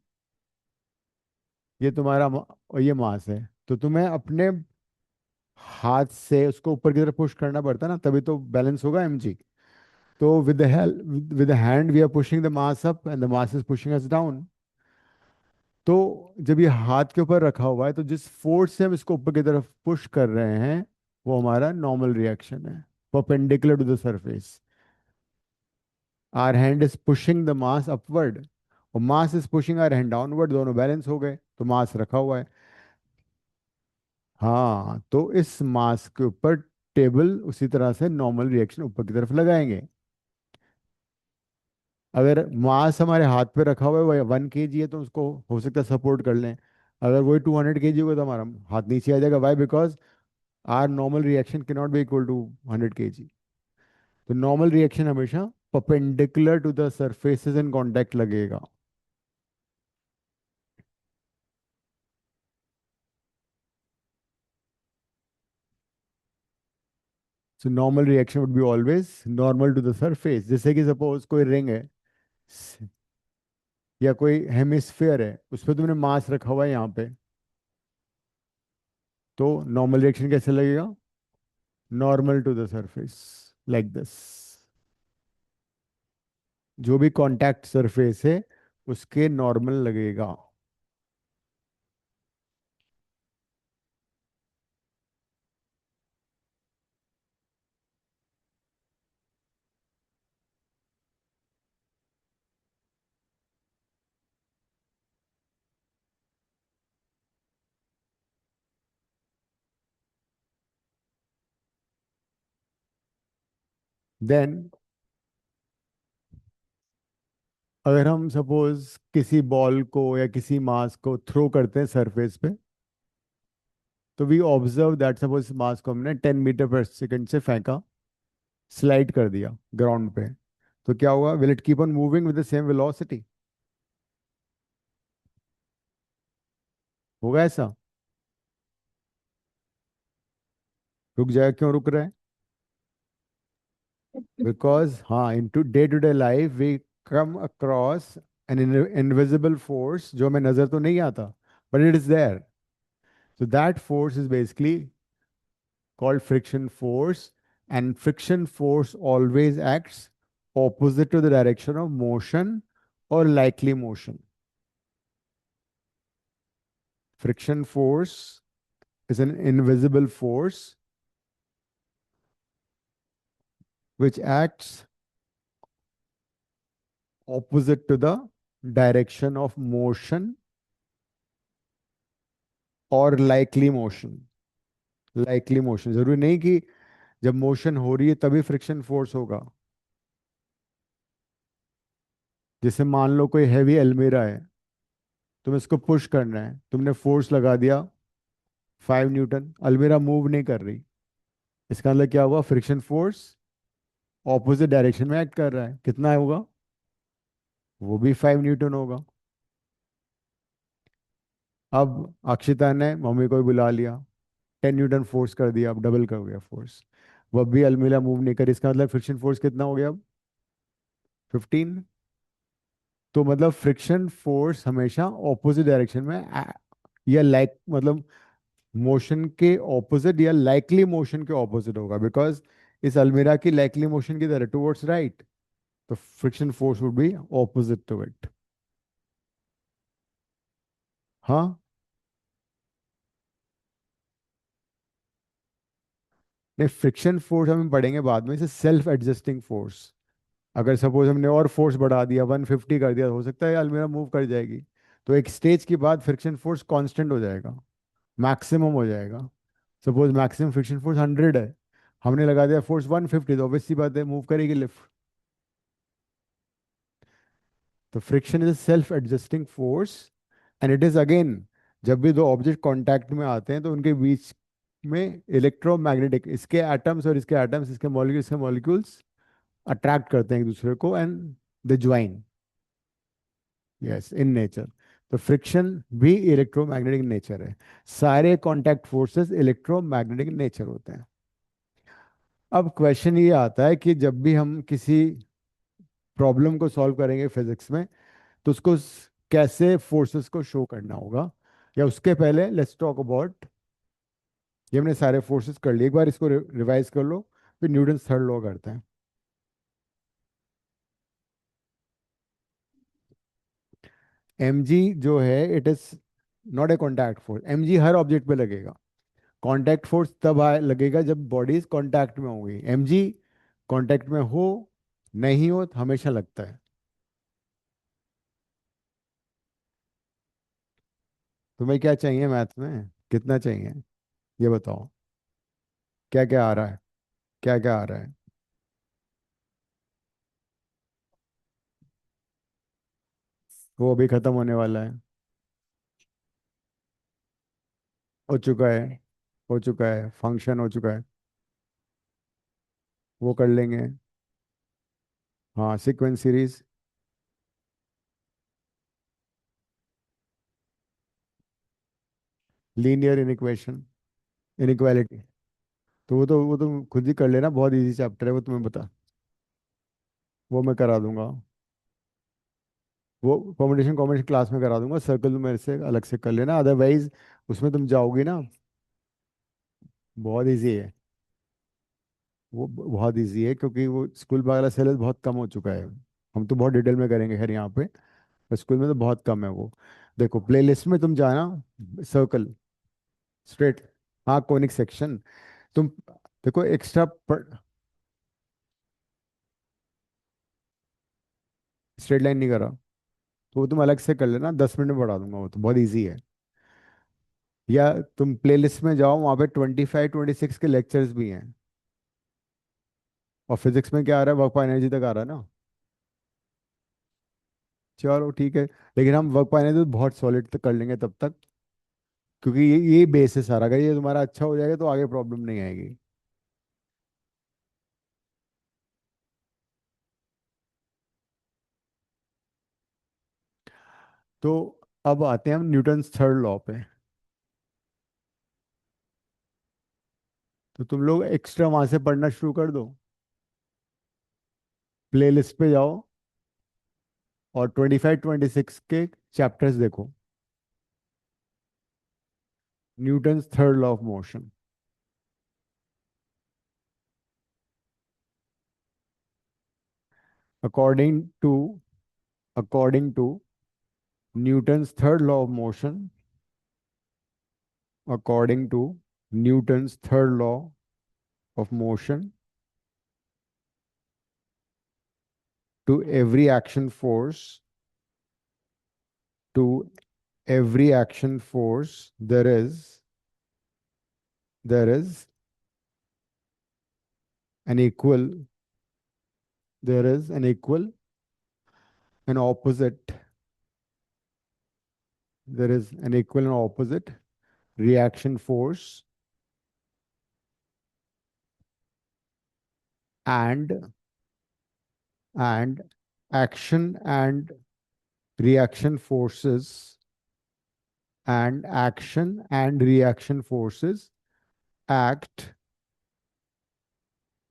ये तुम्हारा और ये मास है, तो तुम्हें अपने हाथ से उसको ऊपर की तरफ पुश करना पड़ता है ना, तभी तो बैलेंस होगा mg। तो with the help, with the hand we are pushing the mass up and the mass is pushing us down. तो जब ये हाथ के ऊपर रखा हुआ है, तो जिस फोर्स से हम इसको ऊपर की तरफ पुश कर रहे हैं वो हमारा नॉर्मल रिएक्शन है, perpendicular to the surface. Our hand is pushing the mass upward और mass is pushing our hand downward, दोनों बैलेंस हो गए, तो मास रखा हुआ है। हाँ, तो इस मास के ऊपर टेबल उसी तरह से नॉर्मल रिएक्शन ऊपर की तरफ लगाएंगे। अगर मास हमारे हाथ पे रखा हुआ है, वो 1 kg है, तो उसको हो सकता है सपोर्ट कर लें। अगर वही 200 kg होगा तो हमारा हाथ नीचे आ जाएगा। Why? Because our normal reaction can not be equal to 100 kg। तो नॉर्मल रिएक्शन हमेशा perpendicular to the surfaces in contact लगेगा। So normal reaction would be always normal to the surface. जैसे कि सपोज कोई रिंग है या कोई hemisphere है, उस पर तुमने मास रखा हुआ है यहाँ पे, तो नॉर्मल रिएक्शन कैसे लगेगा, normal to the surface, like this. जो भी कांटेक्ट सरफेस है उसके नॉर्मल लगेगा। देन अगर हम सपोज किसी बॉल को या किसी मास को थ्रो करते हैं सरफेस पे, तो वी ऑब्जर्व दैट सपोज मास को हमने 10 मीटर पर सेकेंड से फेंका, स्लाइड कर दिया ग्राउंड पे, तो क्या हुआ? Will it keep on moving with the same velocity? होगा ऐसा? रुक जाएगा, क्यों रुक रहा है? बिकॉज हाँ, in today life we come across an invisible force जो हमें नजर तो नहीं आता, but it is there. So that force is basically called friction force, and friction force always acts opposite to the direction of motion or likely motion. Friction force is an invisible force which acts opposite to the direction of motion or likely motion. Likely motion जरूरी नहीं कि जब motion हो रही है तभी friction force होगा. जैसे मान लो कोई हैवी अलमीरा है, तुम इसको पुश करना है, तुमने फोर्स लगा दिया 5 न्यूटन, अलमीरा मूव नहीं कर रही. इसका मतलब क्या हुआ? फ्रिक्शन फोर्स ऑपोजिट डायरेक्शन में एक्ट कर रहा है. कितना होगा? वो भी 5 न्यूटन होगा. अब अक्षिता ने मम्मी को भी बुला लिया, 10 न्यूटन फोर्स कर दिया, अब डबल कर गया फोर्स, वह भी अलमीरा मूव नहीं कर. इसका मतलब फ्रिक्शन फोर्स कितना हो गया अब? 15. तो मतलब फ्रिक्शन फोर्स हमेशा ऑपोजिट डायरेक्शन में या लाइक मतलब मोशन के ऑपोजिट या लाइकली मोशन के ऑपोजिट होगा, बिकॉज इस अलमीरा की लाइकली मोशन की तरह टुवर्ड्स राइट, तो friction force would be opposite to it. हाँ. नहीं, फ्रिक्शन फोर्स हम पढ़ेंगे बाद में. इसे सेल्फ एडजस्टिंग फोर्स. अगर सपोज हमने और फोर्स बढ़ा दिया, 150 कर दिया, तो हो सकता है अलमीरा मूव कर जाएगी. तो एक स्टेज के बाद फ्रिक्शन फोर्स कांस्टेंट हो जाएगा, मैक्सिमम हो जाएगा. सपोज मैक्सिमम फ्रिक्शन फोर्स 100 है, हमने लगा दिया फोर्स 150, तो ऑब्वियसली बात है मूव करेगी लिफ्ट. तो friction is self adjusting force, and it is again, जब भी दो ऑब्जेक्ट कांटेक्ट में आते हैं तो उनके बीच में इलेक्ट्रोमैग्नेटिक, इसके एटम्स और इसके एटम्स, इसके मॉलिक्यूल्स अट्रैक्ट करते हैं एक दूसरे को, and they join. Yes, in nature. तो फ्रिक्शन भी इलेक्ट्रोमैग्नेटिक नेचर है. सारे कांटेक्ट फोर्सेस इलेक्ट्रोमैग्नेटिक नेचर होते हैं. अब क्वेश्चन ये आता है कि जब भी हम किसी प्रॉब्लम को सॉल्व करेंगे फिजिक्स में, तो उसको कैसे फोर्सेस को शो करना होगा. या उसके पहले लेट्स टॉक अबाउट, ये हमने सारे फोर्सेस कर लिए, एक बार इसको रिवाइज कर लो, फिर न्यूटन थर्ड लॉ करते हैं. एम जी जो है, it is not a contact force. M g हर ऑब्जेक्ट पे लगेगा. कॉन्टैक्ट फोर्स तब लगेगा जब बॉडीज कॉन्टैक्ट में होंगी. एम जी कॉन्टैक्ट में हो नहीं हो तो हमेशा लगता है. तुम्हें क्या चाहिए मैथ में, कितना चाहिए, ये बताओ. क्या क्या आ रहा है? क्या क्या आ रहा है? वो अभी खत्म होने वाला है. हो चुका है. हो चुका है, फंक्शन हो चुका है. वो कर लेंगे. हाँ, sequence series. Linear inequation, inequality. तो वो तो खुद ही कर लेना, बहुत इजी चैप्टर है वो, तुम्हें बता. वो मैं करा दूंगा. वो कॉम्बिनेशन कॉम्बिनेशन क्लास में करा दूंगा. सर्कल तुम मेरे से अलग से कर लेना, अदरवाइज उसमें तुम जाओगी ना. बहुत इजी है. वो बहुत इजी है, क्योंकि वो स्कूल वाला सिलेबस बहुत कम हो चुका है. हम तो बहुत डिटेल में करेंगे खैर यहाँ पे, पर स्कूल में तो बहुत कम है वो. देखो प्लेलिस्ट में तुम जाना, सर्कल, स्ट्रेट, हाँ कोनिक सेक्शन. तुम देखो एक्स्ट्रा स्ट्रेट लाइन नहीं करा, तो वो तुम अलग से कर लेना, 10 मिनट में पढ़ा दूंगा, वो तो बहुत ईजी है. या तुम प्लेलिस्ट में जाओ, वहाँ पे 25 26 के लेक्चर्स भी हैं. और फिजिक्स में क्या आ रहा है, वर्क पर एनर्जी तक आ रहा है ना। चलो ठीक है, लेकिन हम वर्क पर एनर्जी तो बहुत सॉलिड तक कर लेंगे तब तक, क्योंकि ये बेस है सारा। अगर ये तुम्हारा अच्छा हो जाएगा तो आगे प्रॉब्लम नहीं आएगी। तो अब आते हैं हम न्यूटन्स थर्ड लॉ पे। तो तुम लोग एक्स्ट्रा वहां से पढ़ना शुरू कर दो, प्लेलिस्ट पे जाओ और 25 26 के चैप्टर्स देखो। Newton's third law of motion. According to according to Newton's third law of motion, according to Newton's third law of motion, to every action force, to every action force, there is an equal, there is an equal and opposite, there is an equal and opposite reaction force, and and action and reaction forces, and act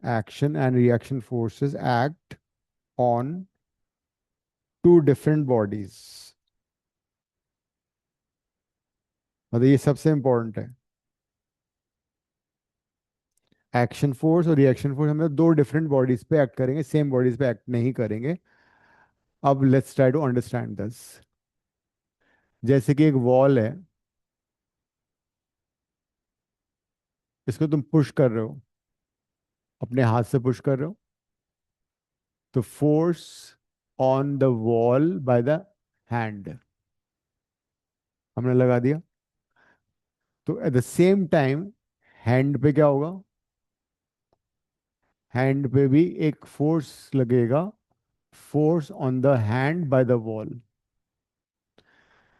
action and reaction forces act on two different bodies। मतलब ये सबसे important है। Action force और reaction force हम लोग दो different bodies पे act करेंगे, सेम बॉडीज पे एक्ट नहीं करेंगे। अब let's try to understand this. जैसे कि एक वॉल है, इसको तुम पुश कर रहे हो, अपने हाथ से पुश कर रहे हो, तो force on the wall by the hand हमने लगा दिया। तो at the same time hand पे क्या होगा, हैंड पे भी एक फोर्स लगेगा, force on the hand by the wall.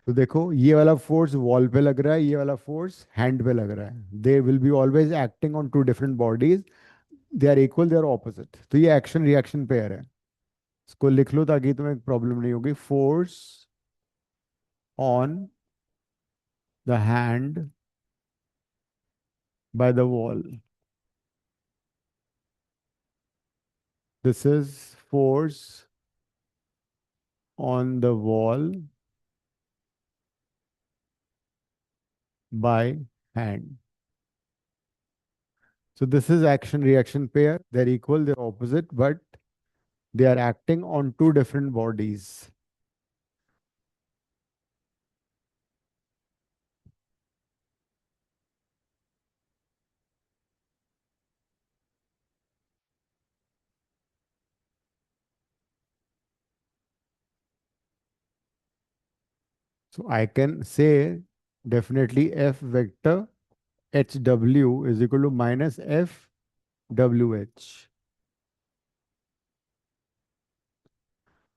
तो देखो, ये वाला फोर्स वॉल पे लग रहा है, ये वाला फोर्स हैंड पे लग रहा है। They will be always acting on two different bodies, they are equal, they are opposite. तो ये एक्शन रिएक्शन पेयर है। इसको लिख लो ताकि तुम्हें प्रॉब्लम नहीं होगी। Force on the hand by the wall, this is force on the wall by hand. So this is action reaction pair. They're equal, they're opposite, but they are acting on two different bodies. So I can say definitely F vector HW is equal to minus F WH।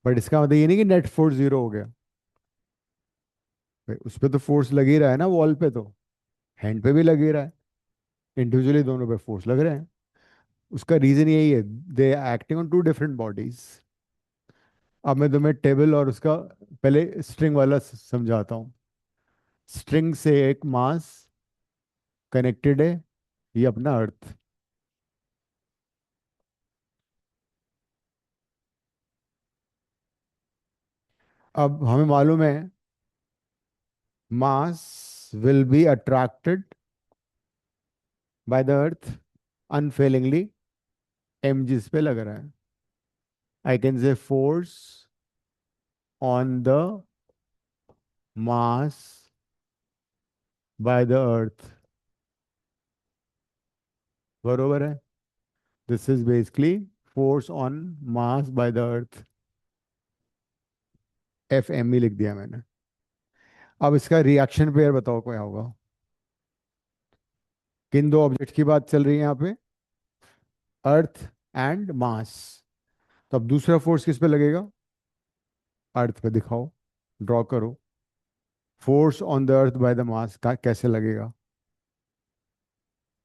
But इसका मतलब ये नहीं कि net force zero हो गया भाई, उस पे तो फोर्स लग ही रहा है ना, वॉल पे तो, हैंड पे भी लग ही रहा है, इंडिविजुअली दोनों पे फोर्स लग रहे हैं। उसका रीजन यही है, they are acting on two different bodies. अब मैं तुम्हें टेबल और उसका पहले स्ट्रिंग वाला समझाता हूँ। स्ट्रिंग से एक मास कनेक्टेड है, ये अपना अर्थ। अब हमें मालूम है mass will be attracted by the earth unfailingly, M जिस पे लग रहा है। I can say force on the mass by the earth, बरोबर है। This is basically force on mass by the earth. F M E लिख दिया मैंने। अब इसका रिएक्शन पेयर बताओ क्या होगा। किन दो ऑब्जेक्ट की बात चल रही है यहाँ पे, अर्थ एंड मास। तो अब दूसरा फोर्स किस पे लगेगा? अर्थ पे। दिखाओ, ड्रॉ करो। Force on the earth by the mass का कैसे लगेगा?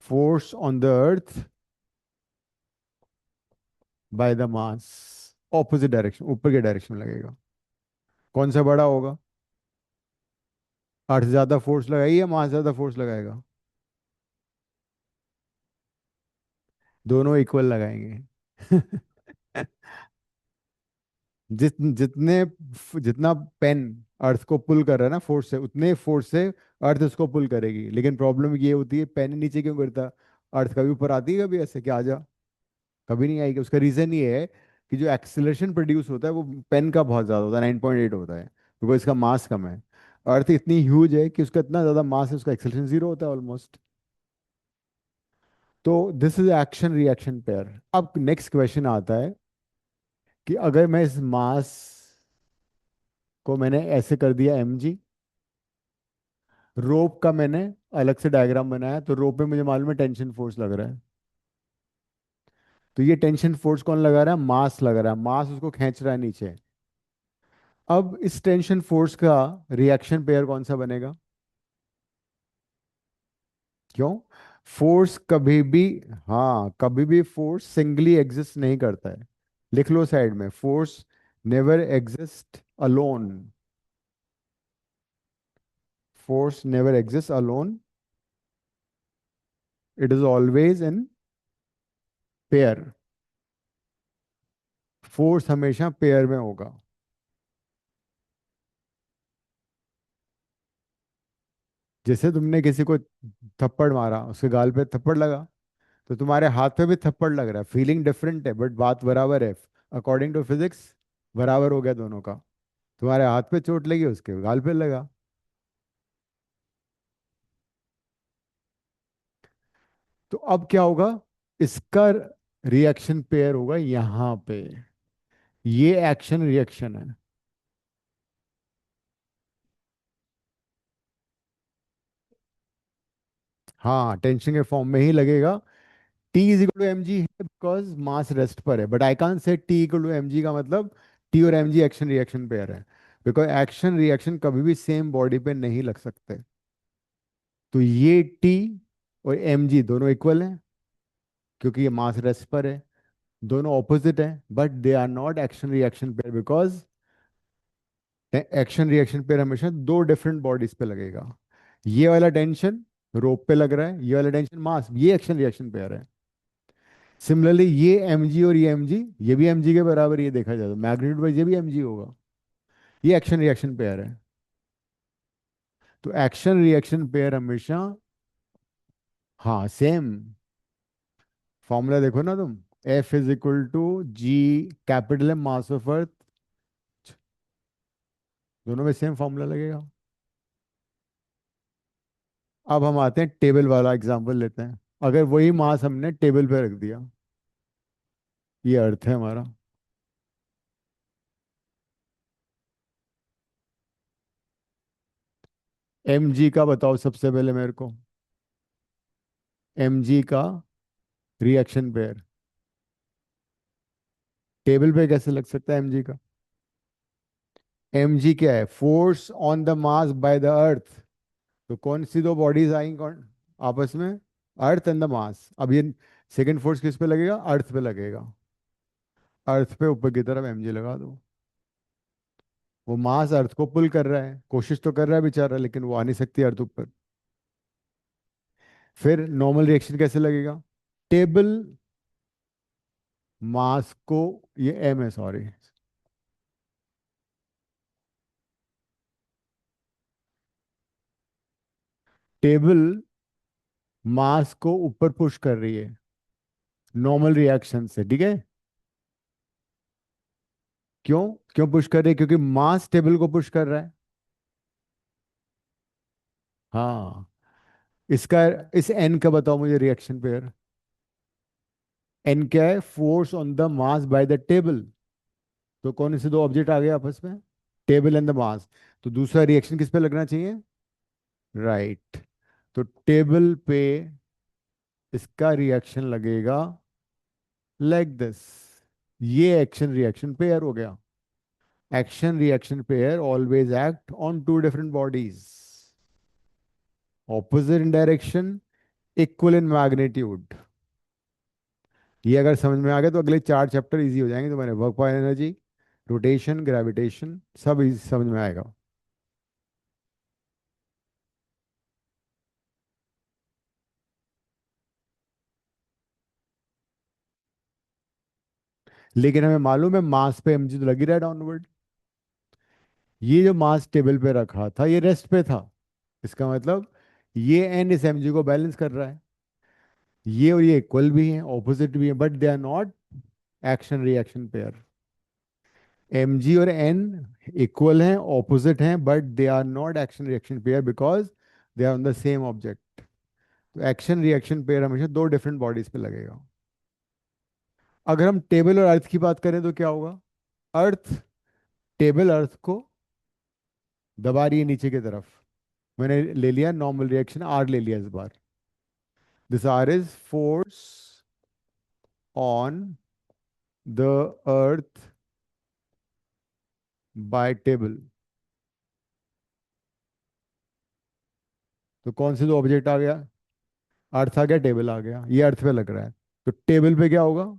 Force on the earth by the mass, opposite direction, ऊपर के डायरेक्शन में लगेगा। कौन सा बड़ा होगा? अर्थ ज्यादा फोर्स लगाएगी या मास ज्यादा फोर्स लगाएगा? दोनों इक्वल लगाएंगे। जितने जितना पेन अर्थ को पुल कर रहा है ना फोर्स से, उतने फोर्स से अर्थ उसको पुल करेगी। लेकिन प्रॉब्लम ये होती है, पेन नीचे क्यों गिरता? अर्थ कभी ऊपर आती है कभी ऐसे कि आ जा? कभी नहीं आएगी। उसका रीजन ये है कि जो एक्सेलरेशन प्रोड्यूस होता है वो पेन का बहुत ज्यादा होता है, 9.8 होता है, बिकॉज इसका मास कम है। अर्थ इतनी ह्यूज है कि उसका इतना ज्यादा मास है, उसका एक्सेलरेशन जीरो होता है ऑलमोस्ट। तो this is action reaction pair. अब नेक्स्ट क्वेश्चन आता है कि अगर मैं इस मास को मैंने ऐसे कर दिया mg, रोप का मैंने अलग से डायग्राम बनाया, तो रोप में मुझे मालूम है टेंशन फोर्स लग रहा है। तो ये टेंशन फोर्स कौन लगा रहा है? मास लग रहा है, मास उसको खींच रहा है नीचे। अब इस टेंशन फोर्स का रिएक्शन पेयर कौन सा बनेगा? क्यों? फोर्स कभी भी, हाँ कभी भी फोर्स सिंगली एग्जिस्ट नहीं करता है। लिख लो साइड में, force never exist alone. Force never exist alone, it is always in pair. Force हमेशा पेयर में होगा। जैसे तुमने किसी को थप्पड़ मारा, उसके गाल पे थप्पड़ लगा, तो तुम्हारे हाथ पे भी थप्पड़ लग रहा है, फीलिंग डिफरेंट है बट बात बराबर है। अकॉर्डिंग टू फिजिक्स बराबर हो गया दोनों का। तुम्हारे हाथ पे चोट लगी, उसके गाल पे लगा। तो अब क्या होगा? इसका रिएक्शन पेयर होगा यहां पे। ये एक्शन रिएक्शन है। हाँ, टेंशन के फॉर्म में ही लगेगा। T is equal to m g है बिकॉज मास रेस्ट पर है, but I can't say T equal to m g का मतलब टी और m g action reaction pair है, बिकॉज एक्शन रिएक्शन कभी भी सेम बॉडी पे नहीं लग सकते। तो ये टी और एम जी दोनों इक्वल हैं, क्योंकि ये मास रेस्ट पर है। दोनों ऑपोजिट है, but they are not action reaction pair, because action reaction pair हमेशा दो डिफरेंट बॉडीज पे लगेगा। ये वाला टेंशन रोप पे लग रहा है, ये वाला टेंशन मास, ये एक्शन रिएक्शन पेयर है। सिमिलरली ये mg और ये mg, ये भी mg के बराबर, ये देखा जाए तो मैग्नीट्यूड वाइज ये भी mg होगा। ये एक्शन रिएक्शन पेयर है। तो एक्शन रिएक्शन पेयर हमेशा, हाँ सेम फॉर्मूला देखो ना तुम। F is equal to G, capital M mass of earth, दोनों में सेम फॉर्मूला लगेगा। अब हम आते हैं टेबल वाला एग्जांपल लेते हैं। अगर वही मास हमने टेबल पे रख दिया, ये अर्थ है हमारा। mg का बताओ सबसे पहले मेरे को, mg का रिएक्शन पेयर टेबल पे कैसे लग सकता है mg का? mg क्या है? Force on the mass by the अर्थ। तो कौन सी दो बॉडीज आई कौन आपस में? अर्थ एंड द मास। अब ये सेकंड फोर्स किस पे लगेगा? अर्थ पे लगेगा। अर्थ पे ऊपर की तरफ mg लगा दो। वो मास अर्थ को पुल कर रहा है, कोशिश तो कर रहा है बेचारा, लेकिन वो आ नहीं सकती अर्थ ऊपर। फिर नॉर्मल रिएक्शन कैसे लगेगा? टेबल मास को, ये m है सॉरी, टेबल मास को ऊपर पुश कर रही है नॉर्मल रिएक्शन से, ठीक है? क्यों? क्यों पुश कर रही है? क्योंकि मास टेबल को पुश कर रहा है। हाँ, इसका, इस एन का बताओ मुझे रिएक्शन पेयर। एन क्या है? Force on the mass by the table. तो कौन से दो ऑब्जेक्ट आ गए आपस में? टेबल एंड द मास। तो दूसरा रिएक्शन किस पे लगना चाहिए? राइट। तो टेबल पे इसका रिएक्शन लगेगा लाइक दिस। ये एक्शन रिएक्शन पेयर हो गया। Action reaction pair always act on two different bodies, opposite in direction, equal in magnitude. ये अगर समझ में आ गया तो अगले 4 चैप्टर इजी हो जाएंगे तुम्हारे। Work by energy, rotation, gravitation, सब इजी समझ में आएगा। लेकिन हमें मालूम है मास पे mg तो लग ही रहा है डाउनवर्ड। ये जो मास टेबल पे रखा था ये रेस्ट पे था। इसका मतलब ये एन इस mg को बैलेंस कर रहा है। ये और ये इक्वल भी हैं, ऑपोजिट भी हैं, but they are not action reaction pair. mg और n इक्वल हैं, ऑपोजिट हैं, but they are not action reaction pair because they are on the same object. तो एक्शन रिएक्शन पेयर हमेशा दो डिफरेंट बॉडीज पे लगेगा। अगर हम टेबल और अर्थ की बात करें तो क्या होगा? अर्थ, टेबल अर्थ को दबा रही है नीचे की तरफ। मैंने ले लिया नॉर्मल रिएक्शन, आर ले लिया इस बार। This R is force on the earth by table. तो कौन से दो ऑब्जेक्ट आ गया? अर्थ आ गया, टेबल आ गया। ये अर्थ पे लग रहा है, तो टेबल पे क्या होगा?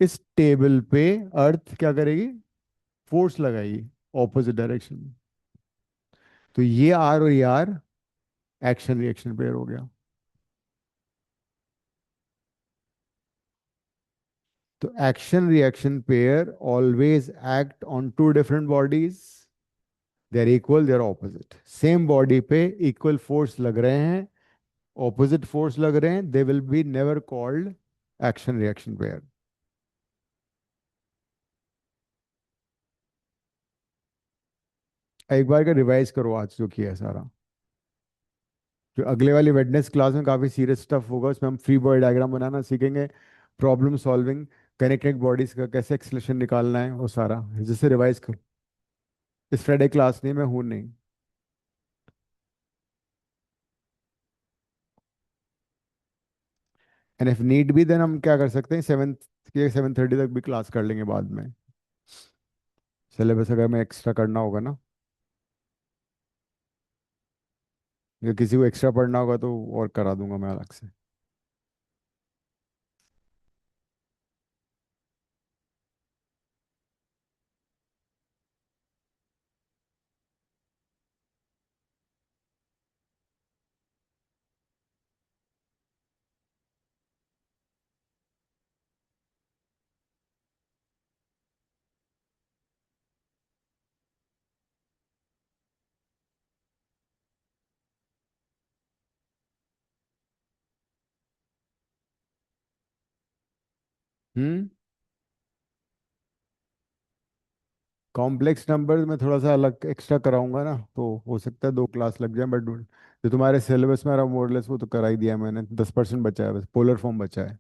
इस टेबल पे अर्थ क्या करेगी? फोर्स लगाएगी, ऑपोजिट डायरेक्शन में। तो ये आर और ये आर एक्शन रिएक्शन पेयर हो गया। तो action reaction pair always act on two different bodies, they are equal, they are opposite. Same body पे इक्वल फोर्स लग रहे हैं, ऑपोजिट फोर्स लग रहे हैं, they will be never called action reaction pair. एक बार का रिवाइज करो आज जो किया है सारा। जो अगले वाली वेडनेस क्लास में काफी सीरियस स्टफ होगा, उसमें हम फ्री बॉडी डायग्राम बनाना सीखेंगे, प्रॉब्लम सॉल्विंग, कनेक्टेड बॉडीज का कैसे एक्सलेशन निकालना है, वो सारा जिससे रिवाइज करो। इस फ्राइडे क्लास नहीं, मैं हूं नहीं। एंड इफ नीड भी देन हम क्या कर सकते हैं, 7th के 7:30 तक भी क्लास कर लेंगे बाद में। सिलेबस अगर मैं एक्स्ट्रा करना होगा ना, या किसी को एक्स्ट्रा पढ़ना होगा तो और करा दूंगा मैं अलग से। हम्म। कॉम्प्लेक्स नंबर में थोड़ा सा अलग एक्स्ट्रा कराऊंगा ना, तो हो सकता है 2 क्लास लग जाए, बट जो तुम्हारे सिलेबस में रहा मोरलेस वो तो करा ही दिया है मैंने। 10% बचा है, बस पोलर फॉर्म बचा है।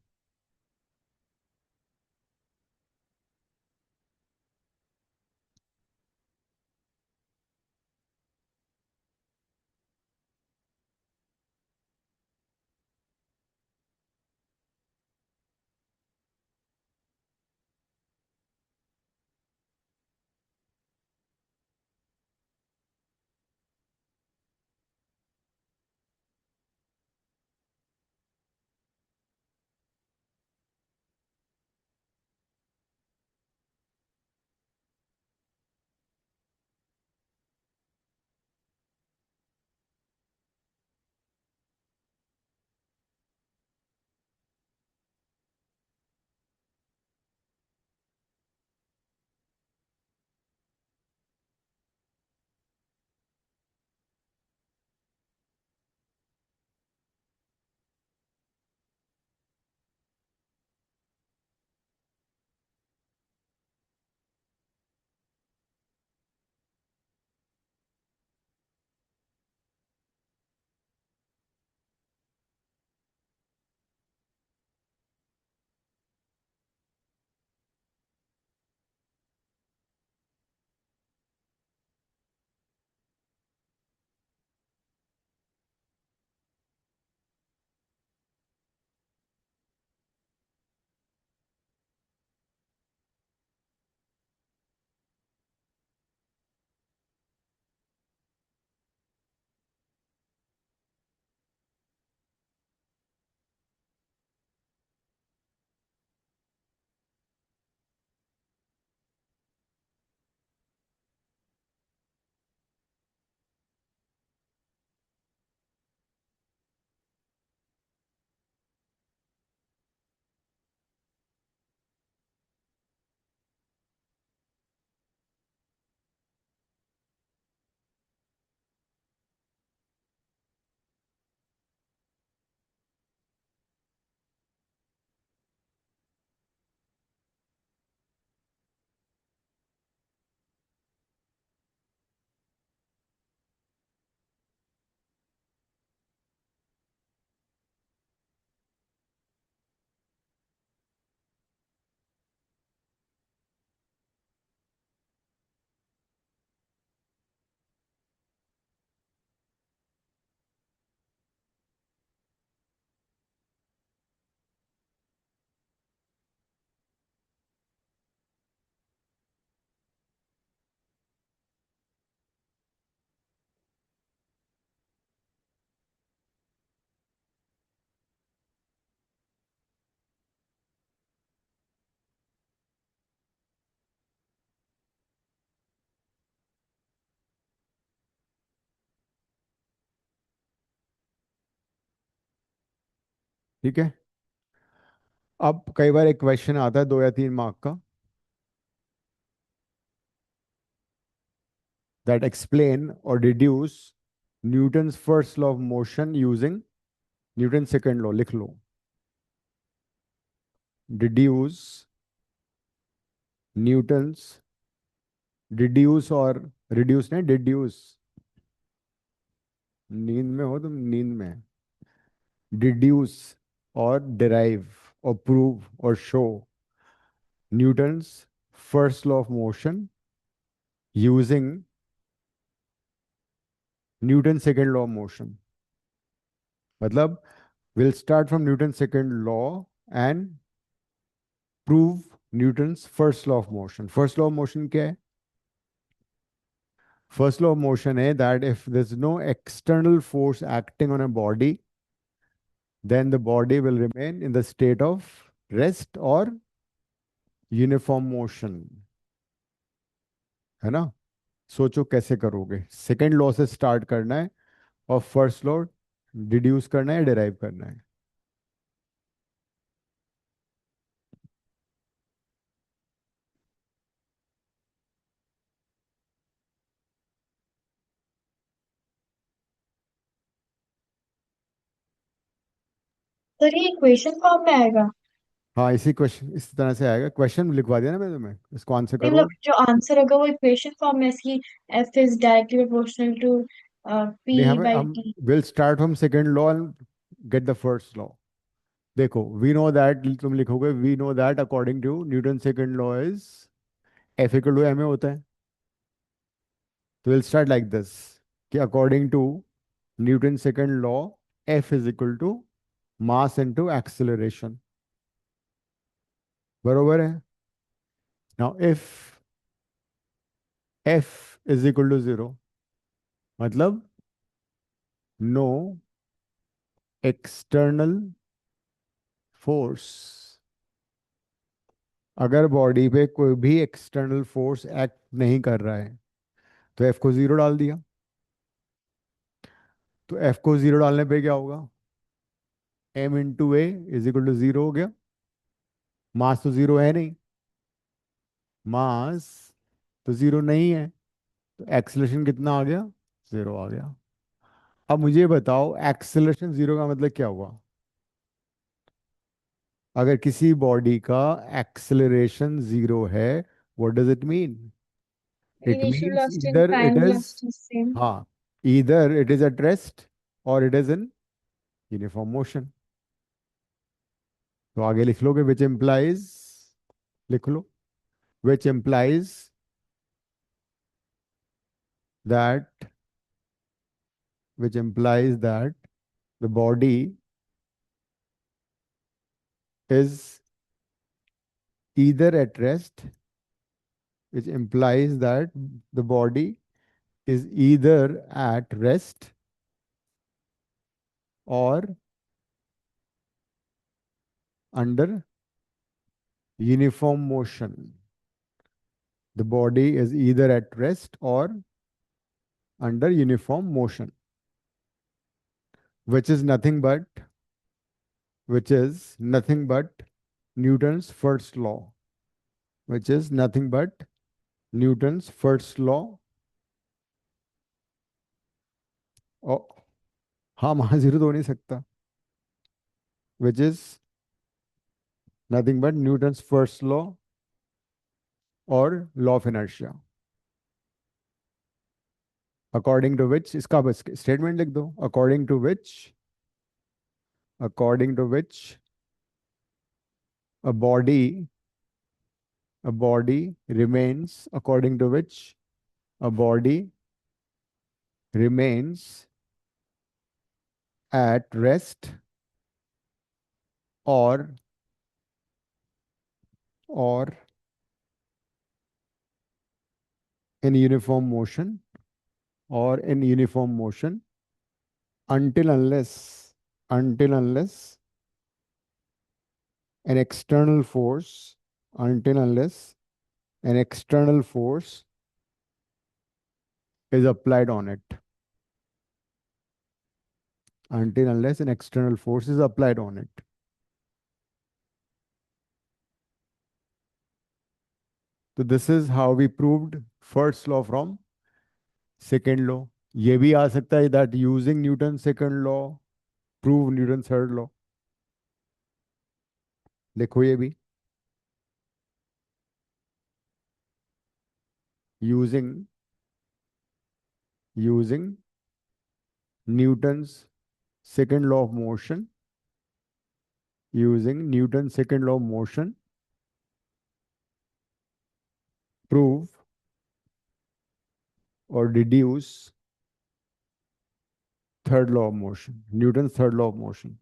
ठीक है। अब कई बार एक क्वेश्चन आता है 2 या 3 मार्क का, that explain or deduce Newton's first law of motion using Newton's second law. लिख लो, deduce Newton's, deduce और reduce नहीं, deduce, नींद में हो तुम, नींद में, deduce और derive और prove और show Newton's first law of motion using Newton's second law of motion. मतलब we'll start from Newton's second law and prove Newton's first law of motion. First law of motion क्या है? First law of motion है that if there's no external force acting on a body, then the body will remain in the state of rest or uniform motion. है ना? सोचो कैसे करोगे, second law से start करना है और फर्स्ट लॉ डिड्यूस करना है, डिराइव करना है. सर ये इक्वेशन फॉर्म में आएगा? हाँ, इसी क्वेश्चन इस तरह से आएगा. क्वेश्चन लिखवा दिया ना मैंने तुम्हें, इसको आंसर नहीं करो. मतलब जो आंसर होगा वो इक्वेशन फॉर्म में, इसकी F is directly proportional to नहीं, पी हमें बाई हम t. Will start from second law and get the first law. देखो, वी नो दैट, तुम लिखोगे we know that according to Newton second law is F equal to M a होता है. तो will start like this कि according to Newton second law F is equal to mass into acceleration. बरोबर है. Now if F is equal to 0, मतलब no external force, अगर body पे कोई भी एक्सटर्नल फोर्स एक्ट नहीं कर रहा है तो एफ को 0 डाल दिया. तो एफ को 0 डालने पे क्या होगा? M into a is equal to 0 हो गया. मास तो 0 है नहीं, मास तो 0 नहीं है, तो एक्सेलरेशन कितना आ गया? 0 आ गया. अब मुझे बताओ एक्सेलरेशन 0 का मतलब क्या हुआ? अगर किसी बॉडी का एक्सेलरेशन 0 है, what does it mean? It initial means velocity and इधर it final is, velocity same. हाँ, इधर इट इज एट रेस्ट और it is in uniform motion. तो आगे लिख लोगे विच इम्प्लाइज, लिख लो, which implies that, which implies that the body is either at rest, which implies that the body is either at rest or under uniform motion. The body is either at rest or under uniform motion, which is nothing but, which is nothing but Newton's first law, which is nothing but Newton's first law. Oh, हाँ, वहां 0 तो हो नहीं सकता, which is nothing but Newton's first law or law of inertia, according to which, इसका बस statement लिख दो, according to which a body, a body remains, according to which a body remains at rest or or in uniform motion, or in uniform motion until unless an external force, until unless an external force is applied on it, until unless an external force is applied on it. तो this is how we proved first law from second law. ये भी आ सकता है that using Newton second law prove Newton third law. देखो ये भी using using Newton's second law of motion using Newton's second law of motion, prove or deduce third law of motion, Newton's third law of motion.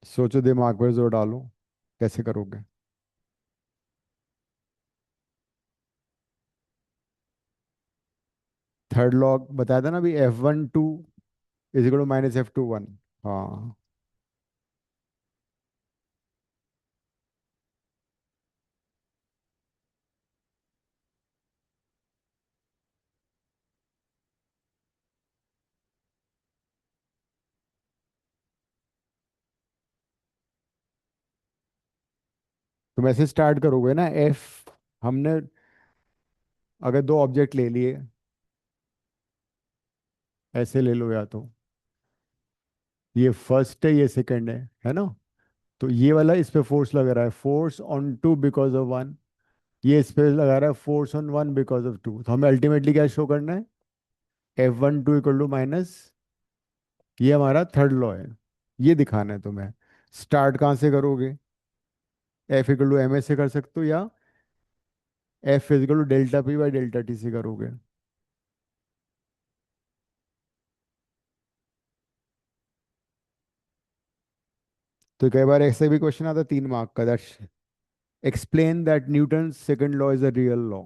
सोचो, दिमाग पर जोर डालो, कैसे करोगे. थर्ड लॉ बताया था ना अभी, F12 is equal to minus F21. हाँ. तुम ऐसे स्टार्ट करोगे ना, एफ हमने अगर दो ऑब्जेक्ट ले लिए, ऐसे ले लो, या तो ये फर्स्ट है, ये सेकंड है ना. तो ये वाला इस पे फोर्स लग रहा है, force on two because of one. ये इस पे लगा रहा है force on one because of two. तो हमें अल्टीमेटली क्या शो करना है, F12 इक्वल टू माइनस, ये हमारा थर्ड लॉ है. ये दिखाना है तुम्हें. स्टार्ट कहाँ से करोगे, F equal to m s से कर सकते हो, या F equal to delta P by delta t से करोगे. तो कई बार ऐसे भी क्वेश्चन आता है 3 मार्क का, that explain that Newton second law is a real law.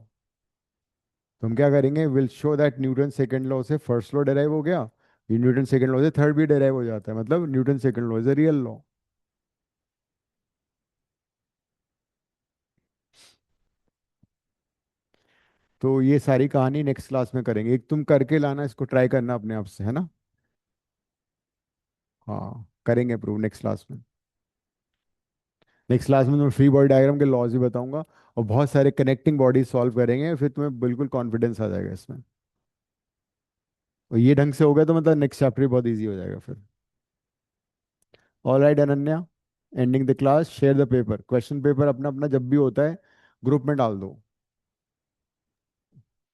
तो हम क्या करेंगे, will show that Newton second law से फर्स्ट लॉ डेराइव हो गया, ये न्यूटन सेकंड लॉ से थर्ड भी डेराइव हो जाता है, मतलब Newton second law is a real law. तो ये सारी कहानी नेक्स्ट क्लास में करेंगे. एक तुम करके लाना, इसको ट्राई करना अपने आप से, है ना. हाँ, करेंगे प्रूव नेक्स्ट क्लास में. नेक्स्ट क्लास में तुम्हें फ्री बॉडी डायग्राम के लॉज भी बताऊंगा, और बहुत सारे कनेक्टिंग बॉडीज सॉल्व करेंगे, फिर तुम्हें बिल्कुल कॉन्फिडेंस आ जाएगा इसमें. और ये ढंग से हो गया तो मतलब नेक्स्ट चैप्टर भी बहुत ईजी हो जाएगा फिर. All right Ananya, ending the class, share the paper. Question paper अपना अपना जब भी होता है ग्रुप में डाल दो.